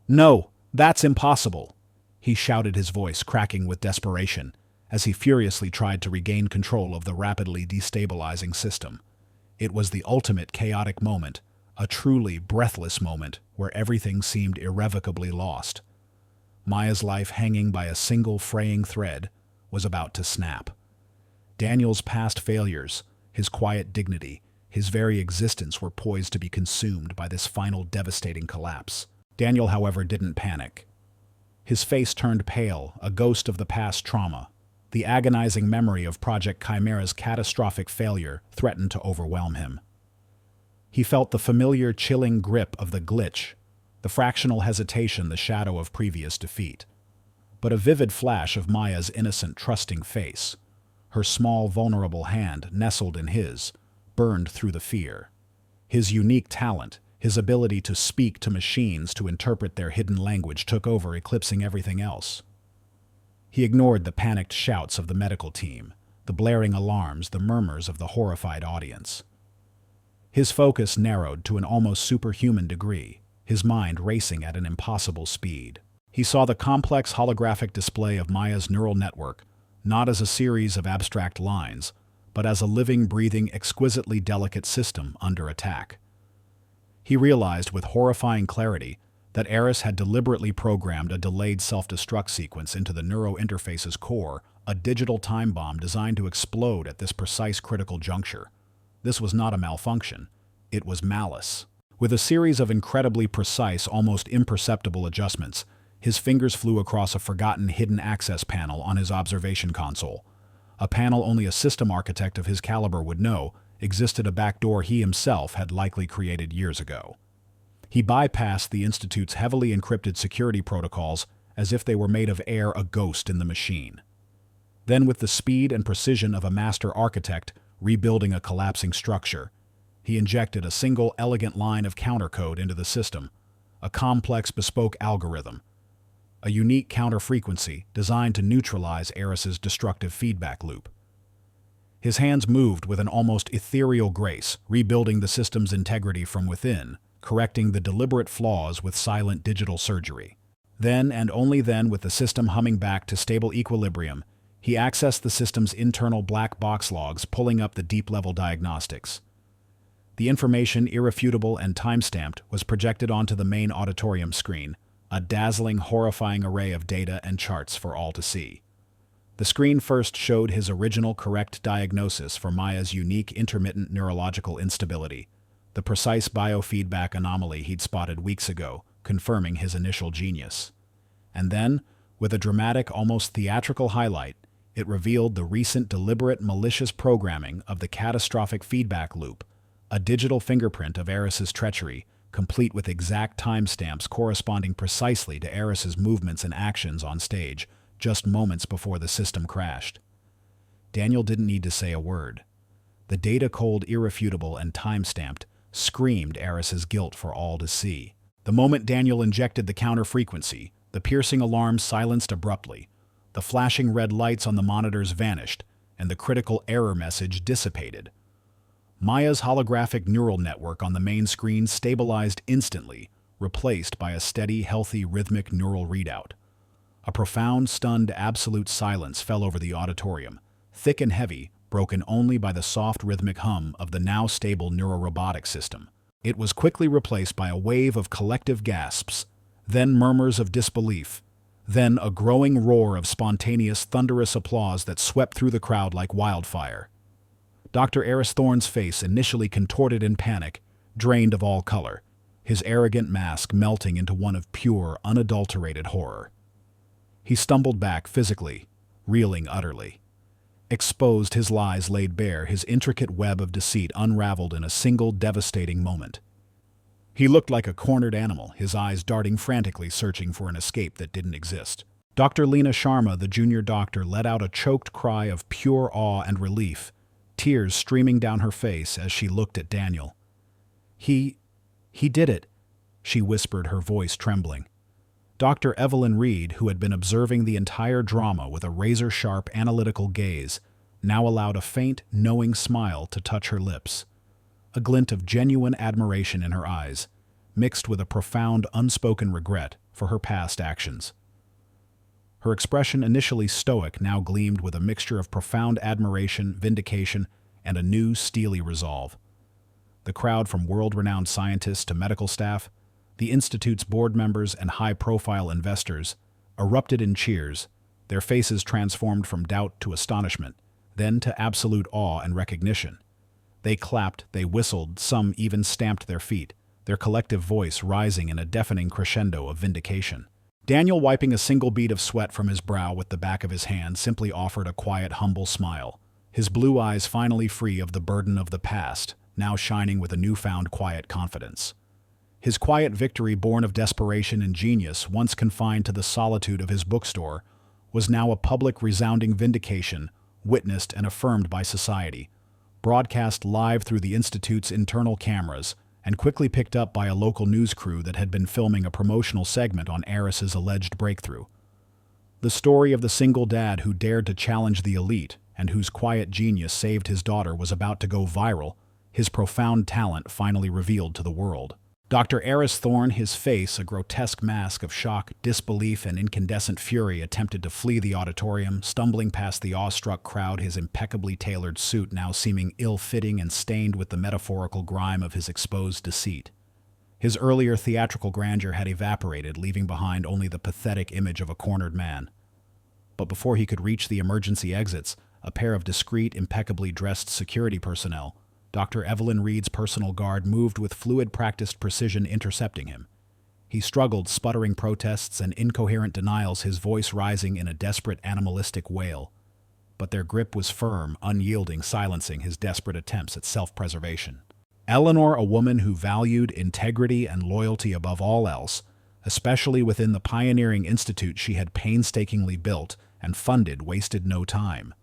"No, that's impossible!" he shouted, his voice cracking with desperation, as he furiously tried to regain control of the rapidly destabilizing system. It was the ultimate chaotic moment, a truly breathless moment where everything seemed irrevocably lost. Maya's life, hanging by a single fraying thread, was about to snap. Daniel's past failures, his quiet dignity, his very existence were poised to be consumed by this final devastating collapse. Daniel, however, didn't panic. His face turned pale, a ghost of the past trauma. The agonizing memory of Project Chimera's catastrophic failure threatened to overwhelm him. He felt the familiar, chilling grip of the glitch, the fractional hesitation, the shadow of previous defeat. But a vivid flash of Maya's innocent, trusting face, her small, vulnerable hand nestled in his, burned through the fear. His unique talent, his ability to speak to machines, to interpret their hidden language, took over, eclipsing everything else. He ignored the panicked shouts of the medical team, the blaring alarms, the murmurs of the horrified audience. His focus narrowed to an almost superhuman degree, his mind racing at an impossible speed. He saw the complex holographic display of Maya's neural network, not as a series of abstract lines, but as a living, breathing, exquisitely delicate system under attack. He realized with horrifying clarity that Eris had deliberately programmed a delayed self-destruct sequence into the neurointerface's core, a digital time bomb designed to explode at this precise critical juncture. This was not a malfunction. It was malice. With a series of incredibly precise, almost imperceptible adjustments, his fingers flew across a forgotten hidden access panel on his observation console. A panel only a system architect of his caliber would know existed, a backdoor he himself had likely created years ago. He bypassed the Institute's heavily encrypted security protocols as if they were made of air, a ghost in the machine. Then, with the speed and precision of a master architect rebuilding a collapsing structure, he injected a single elegant line of countercode into the system, a complex bespoke algorithm, a unique counter-frequency designed to neutralize Eris's destructive feedback loop. His hands moved with an almost ethereal grace, rebuilding the system's integrity from within, correcting the deliberate flaws with silent digital surgery. Then, and only then, with the system humming back to stable equilibrium, he accessed the system's internal black box logs, pulling up the deep-level diagnostics. The information, irrefutable and time-stamped, was projected onto the main auditorium screen, a dazzling, horrifying array of data and charts for all to see. The screen first showed his original correct diagnosis for Maya's unique intermittent neurological instability, the precise biofeedback anomaly he'd spotted weeks ago, confirming his initial genius. And then, with a dramatic, almost theatrical highlight, it revealed the recent deliberate, malicious programming of the catastrophic feedback loop, a digital fingerprint of Eris's treachery, complete with exact timestamps corresponding precisely to Eris's movements and actions on stage, just moments before the system crashed. Daniel didn't need to say a word. The data, cold, irrefutable, and time-stamped, screamed Eris's guilt for all to see. The moment Daniel injected the counter-frequency, the piercing alarms silenced abruptly, the flashing red lights on the monitors vanished, and the critical error message dissipated. Maya's holographic neural network on the main screen stabilized instantly, replaced by a steady, healthy, rhythmic neural readout. A profound, stunned, absolute silence fell over the auditorium, thick and heavy, broken only by the soft, rhythmic hum of the now stable neurorobotic system. It was quickly replaced by a wave of collective gasps, then murmurs of disbelief, then a growing roar of spontaneous, thunderous applause that swept through the crowd like wildfire. Dr. Eris Thorne's face, initially contorted in panic, drained of all color, his arrogant mask melting into one of pure, unadulterated horror. He stumbled back physically, reeling utterly. exposed, his lies laid bare, his intricate web of deceit unraveled in a single devastating moment. He looked like a cornered animal, his eyes darting frantically, searching for an escape that didn't exist. Dr. Leena Sharma, the junior doctor, let out a choked cry of pure awe and relief, tears streaming down her face as she looked at Daniel. He did it," she whispered, her voice trembling. Dr. Evelyn Reed, who had been observing the entire drama with a razor-sharp, analytical gaze, now allowed a faint, knowing smile to touch her lips. A glint of genuine admiration in her eyes, mixed with a profound, unspoken regret for her past actions. Her expression, initially stoic, now gleamed with a mixture of profound admiration, vindication, and a new, steely resolve. The crowd, from world-renowned scientists to medical staff, the Institute's board members and high-profile investors, erupted in cheers, their faces transformed from doubt to astonishment, then to absolute awe and recognition. They clapped, they whistled, some even stamped their feet, their collective voice rising in a deafening crescendo of vindication. Daniel, wiping a single bead of sweat from his brow with the back of his hand, simply offered a quiet, humble smile, his blue eyes finally free of the burden of the past, now shining with a newfound quiet confidence. His quiet victory, born of desperation and genius, once confined to the solitude of his bookstore, was now a public, resounding vindication, witnessed and affirmed by society, broadcast live through the Institute's internal cameras, and quickly picked up by a local news crew that had been filming a promotional segment on Eris's alleged breakthrough. The story of the single dad who dared to challenge the elite and whose quiet genius saved his daughter was about to go viral, his profound talent finally revealed to the world. Dr. Eris Thorne, his face a grotesque mask of shock, disbelief, and incandescent fury, attempted to flee the auditorium, stumbling past the awestruck crowd, his impeccably tailored suit now seeming ill-fitting and stained with the metaphorical grime of his exposed deceit. His earlier theatrical grandeur had evaporated, leaving behind only the pathetic image of a cornered man. But before he could reach the emergency exits, a pair of discreet, impeccably dressed security personnel, Dr. Evelyn Reed's personal guard, moved with fluid, practiced precision, intercepting him. He struggled, sputtering protests and incoherent denials, his voice rising in a desperate, animalistic wail. But their grip was firm, unyielding, silencing his desperate attempts at self-preservation. Eleanor, a woman who valued integrity and loyalty above all else, especially within the pioneering institute she had painstakingly built and funded, wasted no time.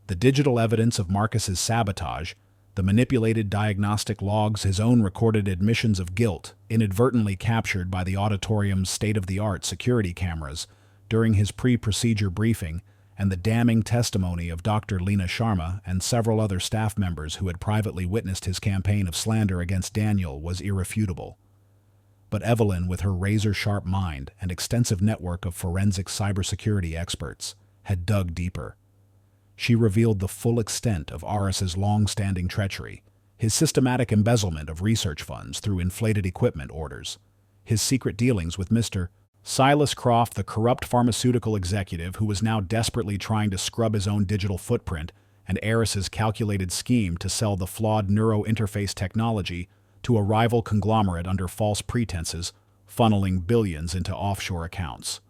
The digital evidence of Marcus's sabotage, the manipulated diagnostic logs, his own recorded admissions of guilt, inadvertently captured by the auditorium's state-of-the-art security cameras during his pre-procedure briefing, and the damning testimony of Dr. Leena Sharma and several other staff members who had privately witnessed his campaign of slander against Daniel, was irrefutable. But Evelyn, with her razor-sharp mind and extensive network of forensic cybersecurity experts, had dug deeper. She revealed the full extent of Eris's long-standing treachery, his systematic embezzlement of research funds through inflated equipment orders, his secret dealings with Mr. Silas Croft, the corrupt pharmaceutical executive who was now desperately trying to scrub his own digital footprint, and Eris's calculated scheme to sell the flawed neuro-interface technology to a rival conglomerate under false pretenses, funneling billions into offshore accounts.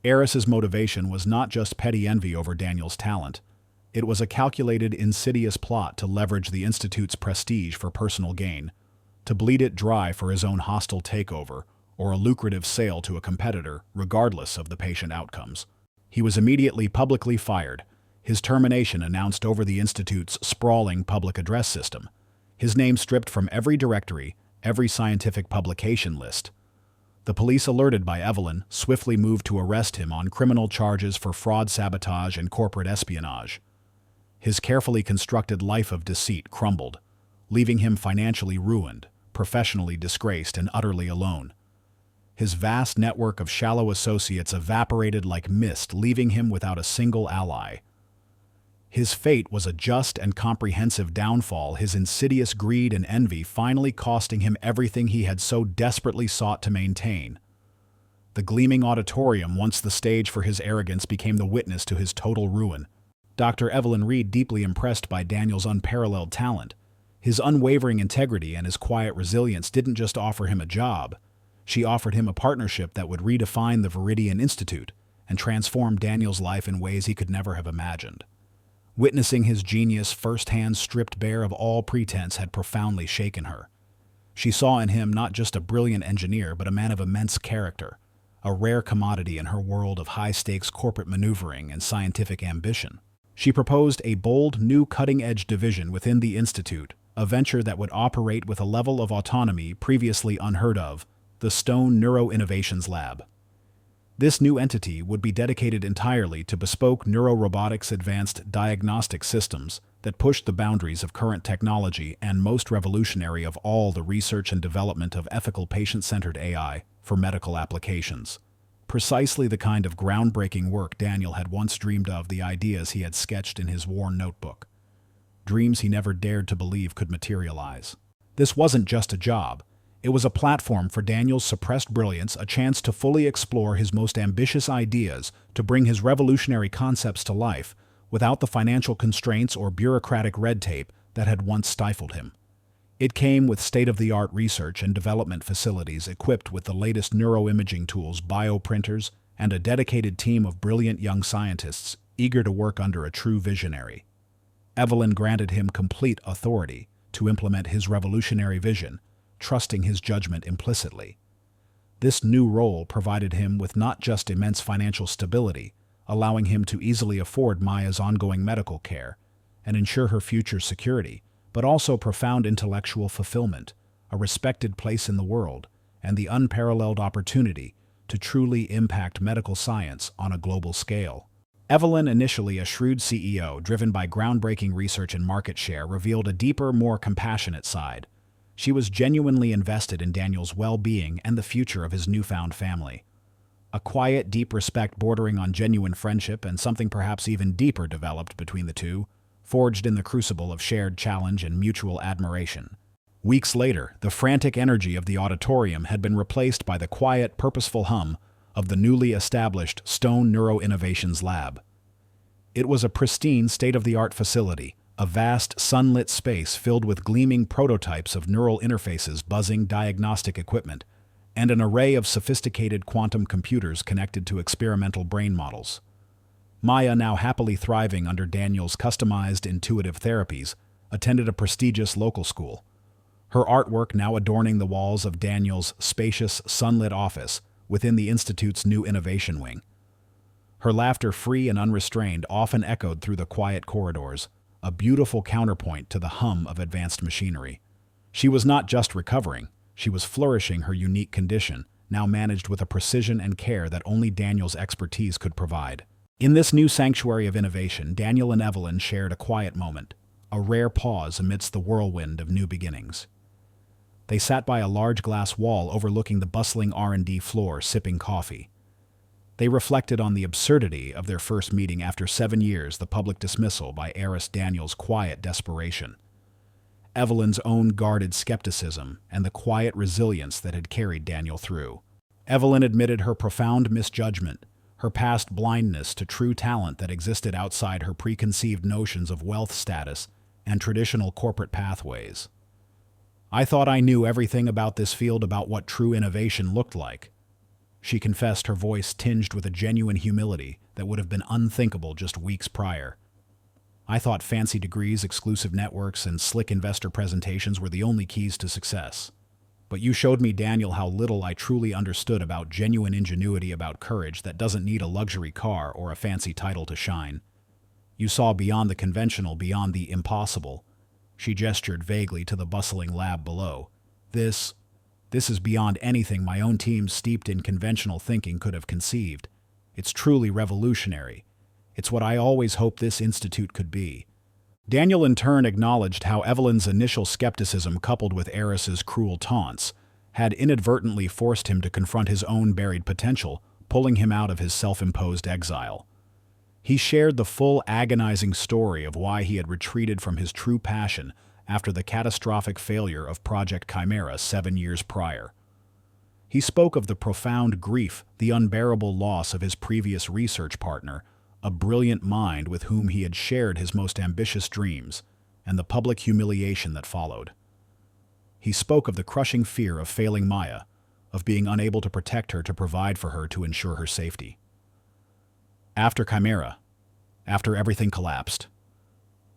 Eris's motivation was not just petty envy over Daniel's talent. It was a calculated, insidious plot to leverage the Institute's prestige for personal gain, to bleed it dry for his own hostile takeover or a lucrative sale to a competitor, regardless of the patient outcomes. He was immediately publicly fired, his termination announced over the Institute's sprawling public address system, his name stripped from every directory, every scientific publication list. The police, alerted by Evelyn, swiftly moved to arrest him on criminal charges for fraud, sabotage, and corporate espionage. His carefully constructed life of deceit crumbled, leaving him financially ruined, professionally disgraced, and utterly alone. His vast network of shallow associates evaporated like mist, leaving him without a single ally. His fate was a just and comprehensive downfall, his insidious greed and envy finally costing him everything he had so desperately sought to maintain. The gleaming auditorium, once the stage for his arrogance, became the witness to his total ruin. Dr. Evelyn Reed, deeply impressed by Daniel's unparalleled talent, his unwavering integrity, and his quiet resilience, didn't just offer him a job. She offered him a partnership that would redefine the Viridian Institute and transform Daniel's life in ways he could never have imagined. Witnessing his genius firsthand stripped bare of all pretense had profoundly shaken her. She saw in him not just a brilliant engineer, but a man of immense character, a rare commodity in her world of high-stakes corporate maneuvering and scientific ambition. She proposed a bold, new cutting-edge division within the Institute, a venture that would operate with a level of autonomy previously unheard of, the Stone Neuro Innovations Lab. This new entity would be dedicated entirely to bespoke neurorobotics advanced diagnostic systems that pushed the boundaries of current technology and most revolutionary of all, the research and development of ethical patient-centered AI for medical applications. Precisely the kind of groundbreaking work Daniel had once dreamed of, the ideas he had sketched in his worn notebook. Dreams he never dared to believe could materialize. This wasn't just a job. It was a platform for Daniel's suppressed brilliance, a chance to fully explore his most ambitious ideas, to bring his revolutionary concepts to life, without the financial constraints or bureaucratic red tape that had once stifled him. It came with state-of-the-art research and development facilities equipped with the latest neuroimaging tools, bioprinters, and a dedicated team of brilliant young scientists eager to work under a true visionary. Evelyn granted him complete authority to implement his revolutionary vision, trusting his judgment implicitly. This new role provided him with not just immense financial stability, allowing him to easily afford Maya's ongoing medical care and ensure her future security, but also profound intellectual fulfillment, a respected place in the world, and the unparalleled opportunity to truly impact medical science on a global scale. Evelyn, initially a shrewd CEO driven by groundbreaking research and market share, revealed a deeper, more compassionate side. She was genuinely invested in Daniel's well-being and the future of his newfound family. A quiet, deep respect bordering on genuine friendship, and something perhaps even deeper developed between the two, forged in the crucible of shared challenge and mutual admiration. Weeks later, the frantic energy of the auditorium had been replaced by the quiet, purposeful hum of the newly established Stone Neuro Innovations Lab. It was a pristine, state-of-the-art facility, a vast, sunlit space filled with gleaming prototypes of neural interfaces, buzzing diagnostic equipment, and an array of sophisticated quantum computers connected to experimental brain models. Maya, now happily thriving under Daniel's customized intuitive therapies, attended a prestigious local school. Her artwork now adorning the walls of Daniel's spacious, sunlit office within the Institute's new innovation wing. Her laughter, free and unrestrained, often echoed through the quiet corridors, a beautiful counterpoint to the hum of advanced machinery. She was not just recovering, she was flourishing her unique condition, now managed with a precision and care that only Daniel's expertise could provide. In this new sanctuary of innovation, Daniel and Evelyn shared a quiet moment, a rare pause amidst the whirlwind of new beginnings. They sat by a large glass wall overlooking the bustling R&D floor, sipping coffee. They reflected on the absurdity of their first meeting after 7 years, the public dismissal by heiress Daniel's quiet desperation, Evelyn's own guarded skepticism, and the quiet resilience that had carried Daniel through. Evelyn admitted her profound misjudgment, her past blindness to true talent that existed outside her preconceived notions of wealth status and traditional corporate pathways. "I thought I knew everything about this field, about what true innovation looked like," she confessed, her voice tinged with a genuine humility that would have been unthinkable just weeks prior. "I thought fancy degrees, exclusive networks, and slick investor presentations were the only keys to success. But you showed me, Daniel, how little I truly understood about genuine ingenuity, about courage that doesn't need a luxury car or a fancy title to shine. You saw beyond the conventional, beyond the impossible." She gestured vaguely to the bustling lab below. This is beyond anything my own team steeped in conventional thinking could have conceived. It's truly revolutionary. It's what I always hoped this institute could be." Daniel in turn acknowledged how Evelyn's initial skepticism, coupled with Eris's cruel taunts, had inadvertently forced him to confront his own buried potential, pulling him out of his self-imposed exile. He shared the full, agonizing story of why he had retreated from his true passion after the catastrophic failure of Project Chimera 7 years prior. He spoke of the profound grief, the unbearable loss of his previous research partner, a brilliant mind with whom he had shared his most ambitious dreams, and the public humiliation that followed. He spoke of the crushing fear of failing Maya, of being unable to protect her, to provide for her, to ensure her safety. After Chimera, after everything collapsed,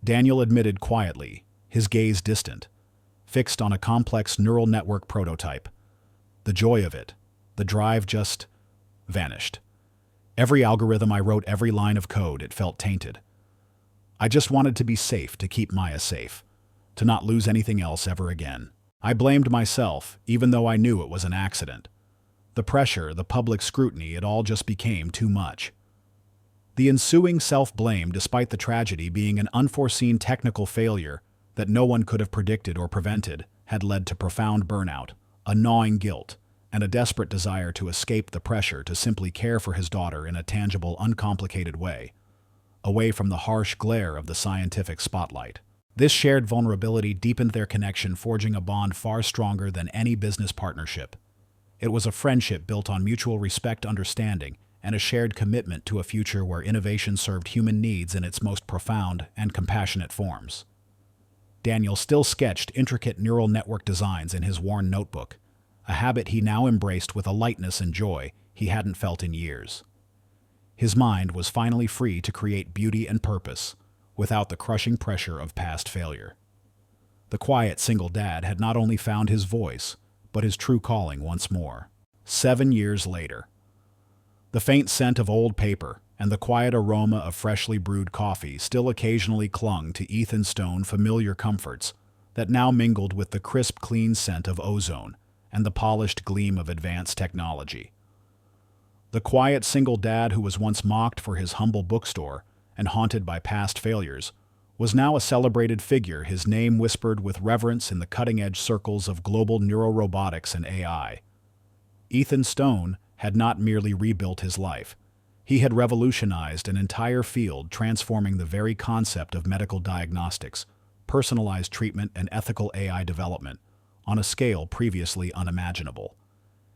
Daniel admitted quietly, his gaze distant, fixed on a complex neural network prototype. The joy of it, the drive just vanished. Every algorithm I wrote, every line of code, it felt tainted. I just wanted to be safe, to keep Maya safe, to not lose anything else ever again. I blamed myself, even though I knew it was an accident. The pressure, the public scrutiny, it all just became too much. The ensuing self-blame, despite the tragedy being an unforeseen technical failure that no one could have predicted or prevented, had led to profound burnout, a gnawing guilt, and a desperate desire to escape the pressure to simply care for his daughter in a tangible, uncomplicated way, away from the harsh glare of the scientific spotlight. This shared vulnerability deepened their connection, forging a bond far stronger than any business partnership. It was a friendship built on mutual respect, understanding, and a shared commitment to a future where innovation served human needs in its most profound and compassionate forms. Daniel still sketched intricate neural network designs in his worn notebook, a habit he now embraced with a lightness and joy he hadn't felt in years. His mind was finally free to create beauty and purpose, without the crushing pressure of past failure. The quiet single dad had not only found his voice, but his true calling once more. 7 years later, the faint scent of old paper and the quiet aroma of freshly brewed coffee still occasionally clung to Ethan Stone, familiar comforts that now mingled with the crisp, clean scent of ozone and the polished gleam of advanced technology. The quiet single dad who was once mocked for his humble bookstore and haunted by past failures was now a celebrated figure, his name whispered with reverence in the cutting-edge circles of global neurorobotics and AI. Ethan Stone had not merely rebuilt his life. He had revolutionized an entire field, transforming the very concept of medical diagnostics, personalized treatment, and ethical AI development on a scale previously unimaginable.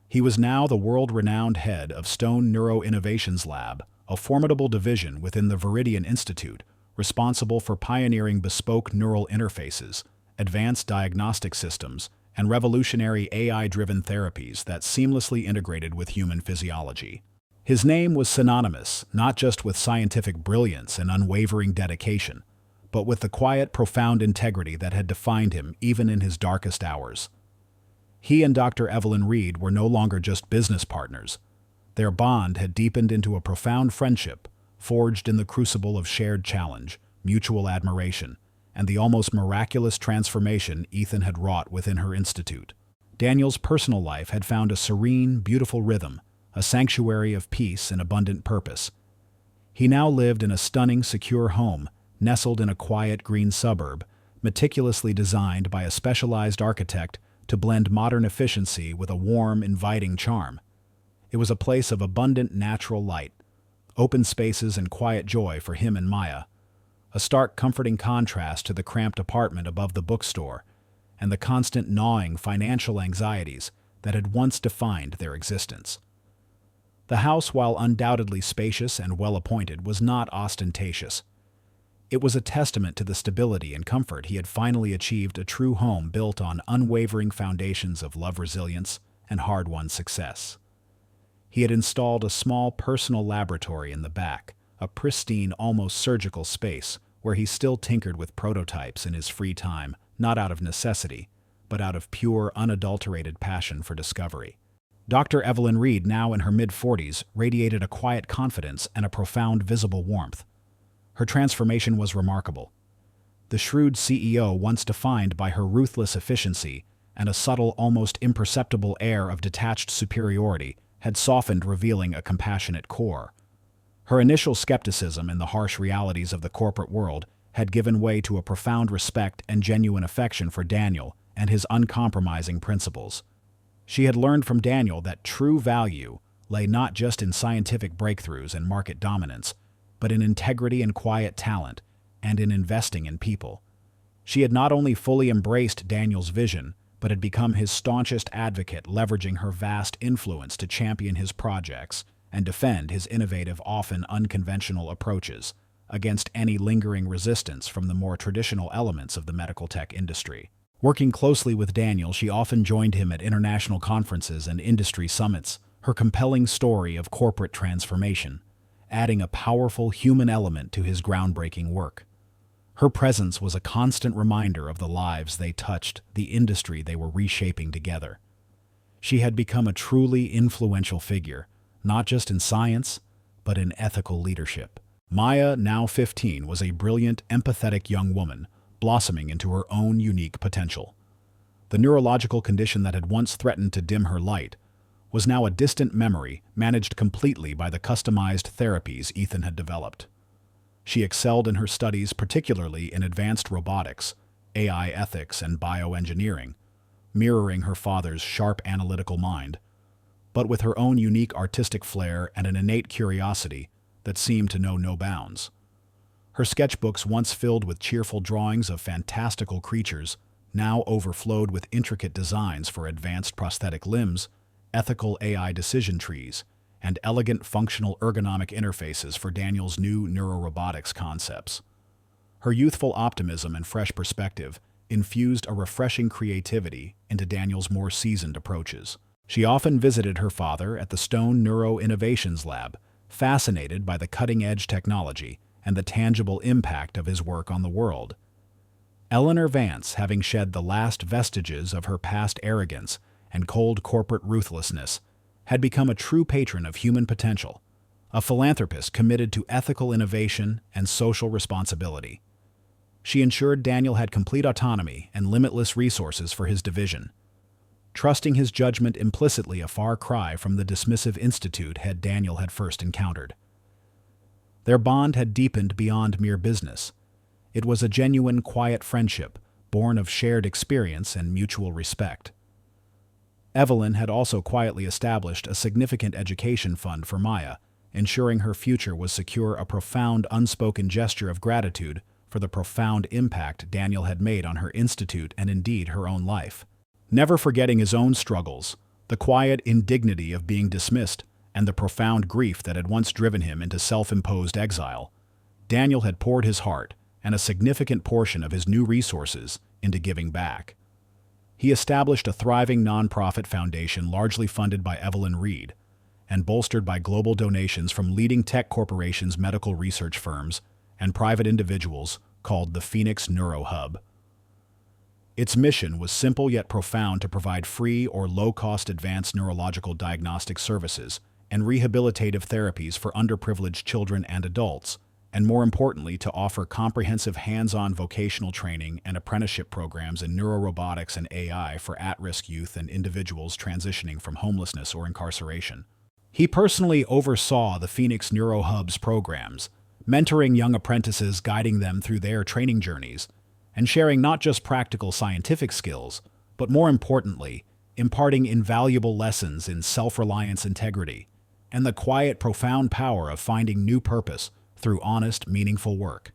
He was now the world-renowned head of Stone Neuro Innovations Lab, a formidable division within the Viridian Institute, responsible for pioneering bespoke neural interfaces, advanced diagnostic systems, and revolutionary AI-driven therapies that seamlessly integrated with human physiology. His name was synonymous not just with scientific brilliance and unwavering dedication, but with the quiet, profound integrity that had defined him even in his darkest hours. He and Dr. Evelyn Reed were no longer just business partners. Their bond had deepened into a profound friendship, forged in the crucible of shared challenge, mutual admiration, and the almost miraculous transformation Ethan had wrought within her institute. Daniel's personal life had found a serene, beautiful rhythm, a sanctuary of peace and abundant purpose. He now lived in a stunning, secure home, nestled in a quiet green suburb, meticulously designed by a specialized architect to blend modern efficiency with a warm, inviting charm. It was a place of abundant natural light, open spaces and quiet joy for him and Maya, a stark, comforting contrast to the cramped apartment above the bookstore and the constant gnawing financial anxieties that had once defined their existence. The house, while undoubtedly spacious and well-appointed, was not ostentatious. It was a testament to the stability and comfort he had finally achieved, a true home built on unwavering foundations of love, resilience, and hard-won success. He had installed a small personal laboratory in the back, a pristine, almost surgical space where he still tinkered with prototypes in his free time, not out of necessity, but out of pure, unadulterated passion for discovery. Dr. Evelyn Reed, now in her mid-40s, radiated a quiet confidence and a profound visible warmth. Her transformation was remarkable. The shrewd CEO, once defined by her ruthless efficiency and a subtle, almost imperceptible air of detached superiority, had softened, revealing a compassionate core. Her initial skepticism in the harsh realities of the corporate world had given way to a profound respect and genuine affection for Daniel and his uncompromising principles. She had learned from Daniel that true value lay not just in scientific breakthroughs and market dominance, but in integrity and quiet talent, and in investing in people. She had not only fully embraced Daniel's vision, but had become his staunchest advocate, leveraging her vast influence to champion his projects and defend his innovative, often unconventional approaches against any lingering resistance from the more traditional elements of the medical tech industry. Working closely with Daniel, she often joined him at international conferences and industry summits, her compelling story of corporate transformation adding a powerful human element to his groundbreaking work. Her presence was a constant reminder of the lives they touched, the industry they were reshaping together. She had become a truly influential figure, not just in science, but in ethical leadership. Maya, now 15, was a brilliant, empathetic young woman, blossoming into her own unique potential. The neurological condition that had once threatened to dim her light was now a distant memory managed completely by the customized therapies Ethan had developed. She excelled in her studies, particularly in advanced robotics, AI ethics, and bioengineering, mirroring her father's sharp analytical mind, but with her own unique artistic flair and an innate curiosity that seemed to know no bounds. Her sketchbooks, once filled with cheerful drawings of fantastical creatures, now overflowed with intricate designs for advanced prosthetic limbs, ethical AI decision trees, and elegant functional ergonomic interfaces for Daniel's new neurorobotics concepts. Her youthful optimism and fresh perspective infused a refreshing creativity into Daniel's more seasoned approaches. She often visited her father at the Stone Neuro Innovations Lab, fascinated by the cutting-edge technology and the tangible impact of his work on the world. Eleanor Vance, having shed the last vestiges of her past arrogance and cold corporate ruthlessness, had become a true patron of human potential, a philanthropist committed to ethical innovation and social responsibility. She ensured Daniel had complete autonomy and limitless resources for his division, trusting his judgment implicitly, a far cry from the dismissive institute head Daniel had first encountered. Their bond had deepened beyond mere business. It was a genuine, quiet friendship, born of shared experience and mutual respect. Evelyn had also quietly established a significant education fund for Maya, ensuring her future was secure, a profound, unspoken gesture of gratitude for the profound impact Daniel had made on her institute and indeed her own life. Never forgetting his own struggles, the quiet indignity of being dismissed, and the profound grief that had once driven him into self-imposed exile, Daniel had poured his heart and a significant portion of his new resources into giving back. He established a thriving nonprofit foundation largely funded by Evelyn Reed and bolstered by global donations from leading tech corporations, medical research firms, and private individuals, called the Phoenix Neuro Hub. Its mission was simple yet profound: to provide free or low-cost advanced neurological diagnostic services and rehabilitative therapies for underprivileged children and adults, and more importantly, to offer comprehensive hands-on vocational training and apprenticeship programs in neurorobotics and AI for at-risk youth and individuals transitioning from homelessness or incarceration. He personally oversaw the Phoenix Neuro Hub's programs, mentoring young apprentices, guiding them through their training journeys, and sharing not just practical scientific skills, but more importantly, imparting invaluable lessons in self-reliance, integrity, and the quiet, profound power of finding new purpose through honest, meaningful work.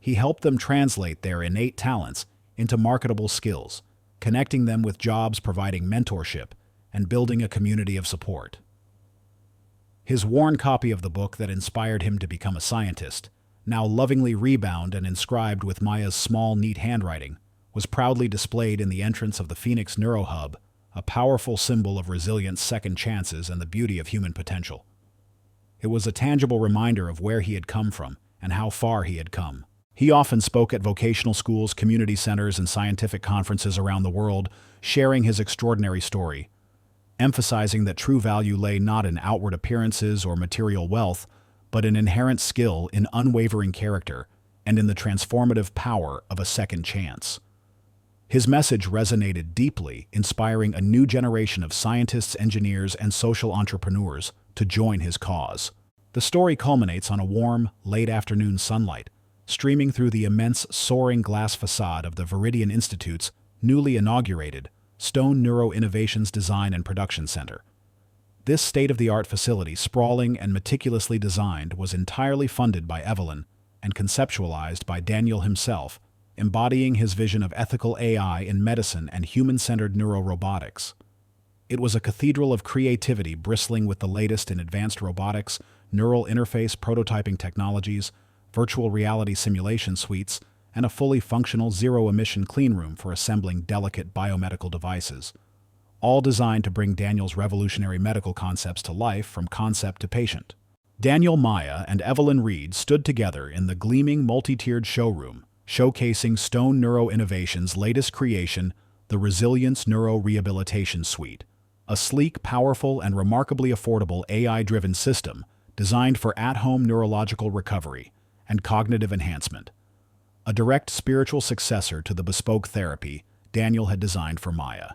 He helped them translate their innate talents into marketable skills, connecting them with jobs, providing mentorship, and building a community of support. His worn copy of the book that inspired him to become a scientist, now lovingly rebound and inscribed with Maya's small, neat handwriting, was proudly displayed in the entrance of the Phoenix Neuro Hub, a powerful symbol of resilience, second chances, and the beauty of human potential. It was a tangible reminder of where he had come from and how far he had come. He often spoke at vocational schools, community centers, and scientific conferences around the world, sharing his extraordinary story, emphasizing that true value lay not in outward appearances or material wealth, but in inherent skill, in unwavering character, and in the transformative power of a second chance. His message resonated deeply, inspiring a new generation of scientists, engineers, and social entrepreneurs to join his cause. The story culminates on a warm, late-afternoon sunlight, streaming through the immense, soaring glass facade of the Viridian Institute's newly inaugurated Stone Neuro Innovations Design and Production Center. This state-of-the-art facility, sprawling and meticulously designed, was entirely funded by Evelyn and conceptualized by Daniel himself, embodying his vision of ethical AI in medicine and human-centered neurorobotics. It was a cathedral of creativity, bristling with the latest in advanced robotics, neural interface prototyping technologies, virtual reality simulation suites, and a fully functional zero-emission cleanroom for assembling delicate biomedical devices, all designed to bring Daniel's revolutionary medical concepts to life from concept to patient. Daniel, Maya, and Evelyn Reed stood together in the gleaming, multi-tiered showroom, showcasing Stone Neuro Innovation's latest creation, the Resilience Neuro Rehabilitation Suite, a sleek, powerful, and remarkably affordable AI-driven system designed for at-home neurological recovery and cognitive enhancement. A direct spiritual successor to the bespoke therapy Daniel had designed for Maya.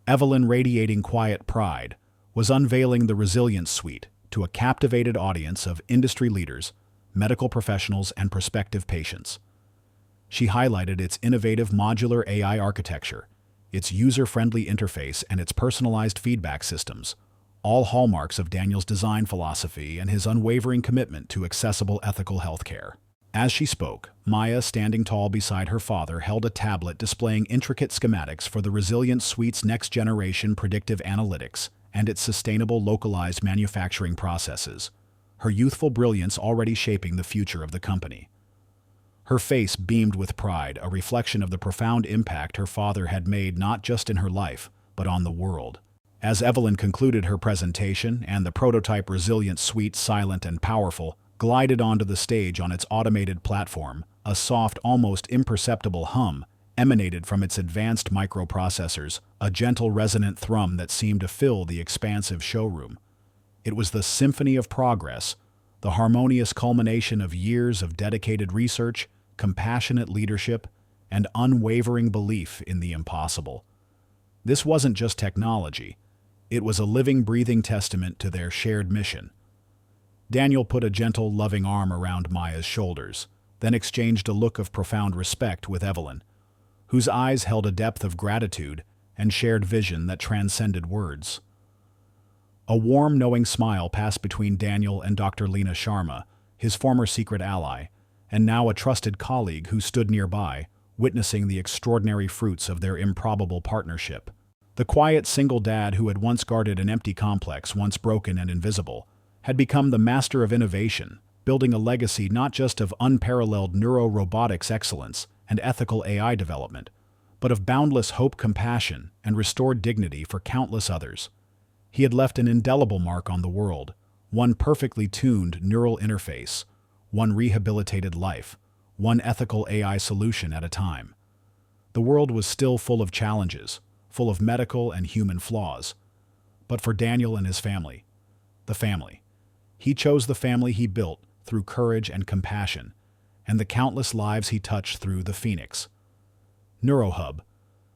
Evelyn, radiating quiet pride, was unveiling the Resilience Suite to a captivated audience of industry leaders, medical professionals, and prospective patients. She highlighted its innovative modular AI architecture, its user-friendly interface, and its personalized feedback systems, all hallmarks of Daniel's design philosophy and his unwavering commitment to accessible ethical healthcare. As she spoke, Maya, standing tall beside her father, held a tablet displaying intricate schematics for the Resilience Suite's next-generation predictive analytics and its sustainable localized manufacturing processes, her youthful brilliance already shaping the future of the company. Her face beamed with pride, a reflection of the profound impact her father had made not just in her life, but on the world. As Evelyn concluded her presentation and the prototype Resilience Suite, silent and powerful, glided onto the stage on its automated platform, a soft, almost imperceptible hum emanated from its advanced microprocessors, a gentle resonant thrum that seemed to fill the expansive showroom. It was the symphony of progress, the harmonious culmination of years of dedicated research, compassionate leadership, and unwavering belief in the impossible. This wasn't just technology. It was a living, breathing testament to their shared mission. Daniel put a gentle, loving arm around Maya's shoulders, then exchanged a look of profound respect with Evelyn, whose eyes held a depth of gratitude and shared vision that transcended words. A warm, knowing smile passed between Daniel and Dr. Lena Sharma, his former secret ally, and now a trusted colleague who stood nearby, witnessing the extraordinary fruits of their improbable partnership. The quiet single dad who had once guarded an empty complex, once broken and invisible, had become the master of innovation, building a legacy not just of unparalleled neuro-robotics excellence and ethical AI development, but of boundless hope, compassion, and restored dignity for countless others. He had left an indelible mark on the world, one perfectly tuned neural interface, one rehabilitated life, one ethical AI solution at a time. The world was still full of challenges, full of medical and human flaws. But for Daniel and his family, he chose the family he built through courage and compassion, and the countless lives he touched through the Phoenix. NeuroHub,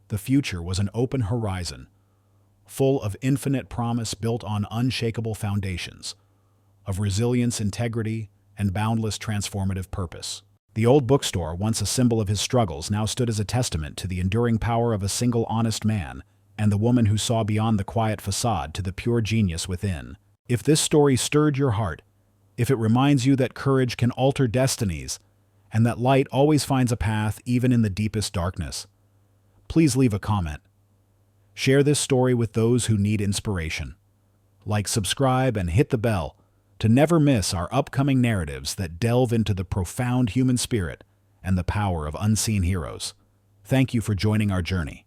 the future was an open horizon, full of infinite promise built on unshakable foundations, of resilience, integrity, and boundless transformative purpose. The old bookstore, once a symbol of his struggles, now stood as a testament to the enduring power of a single honest man and the woman who saw beyond the quiet facade to the pure genius within. If this story stirred your heart, if it reminds you that courage can alter destinies and that light always finds a path even in the deepest darkness, please leave a comment. Share this story with those who need inspiration. Like, subscribe, and hit the bell to never miss our upcoming narratives that delve into the profound human spirit and the power of unseen heroes. Thank you for joining our journey.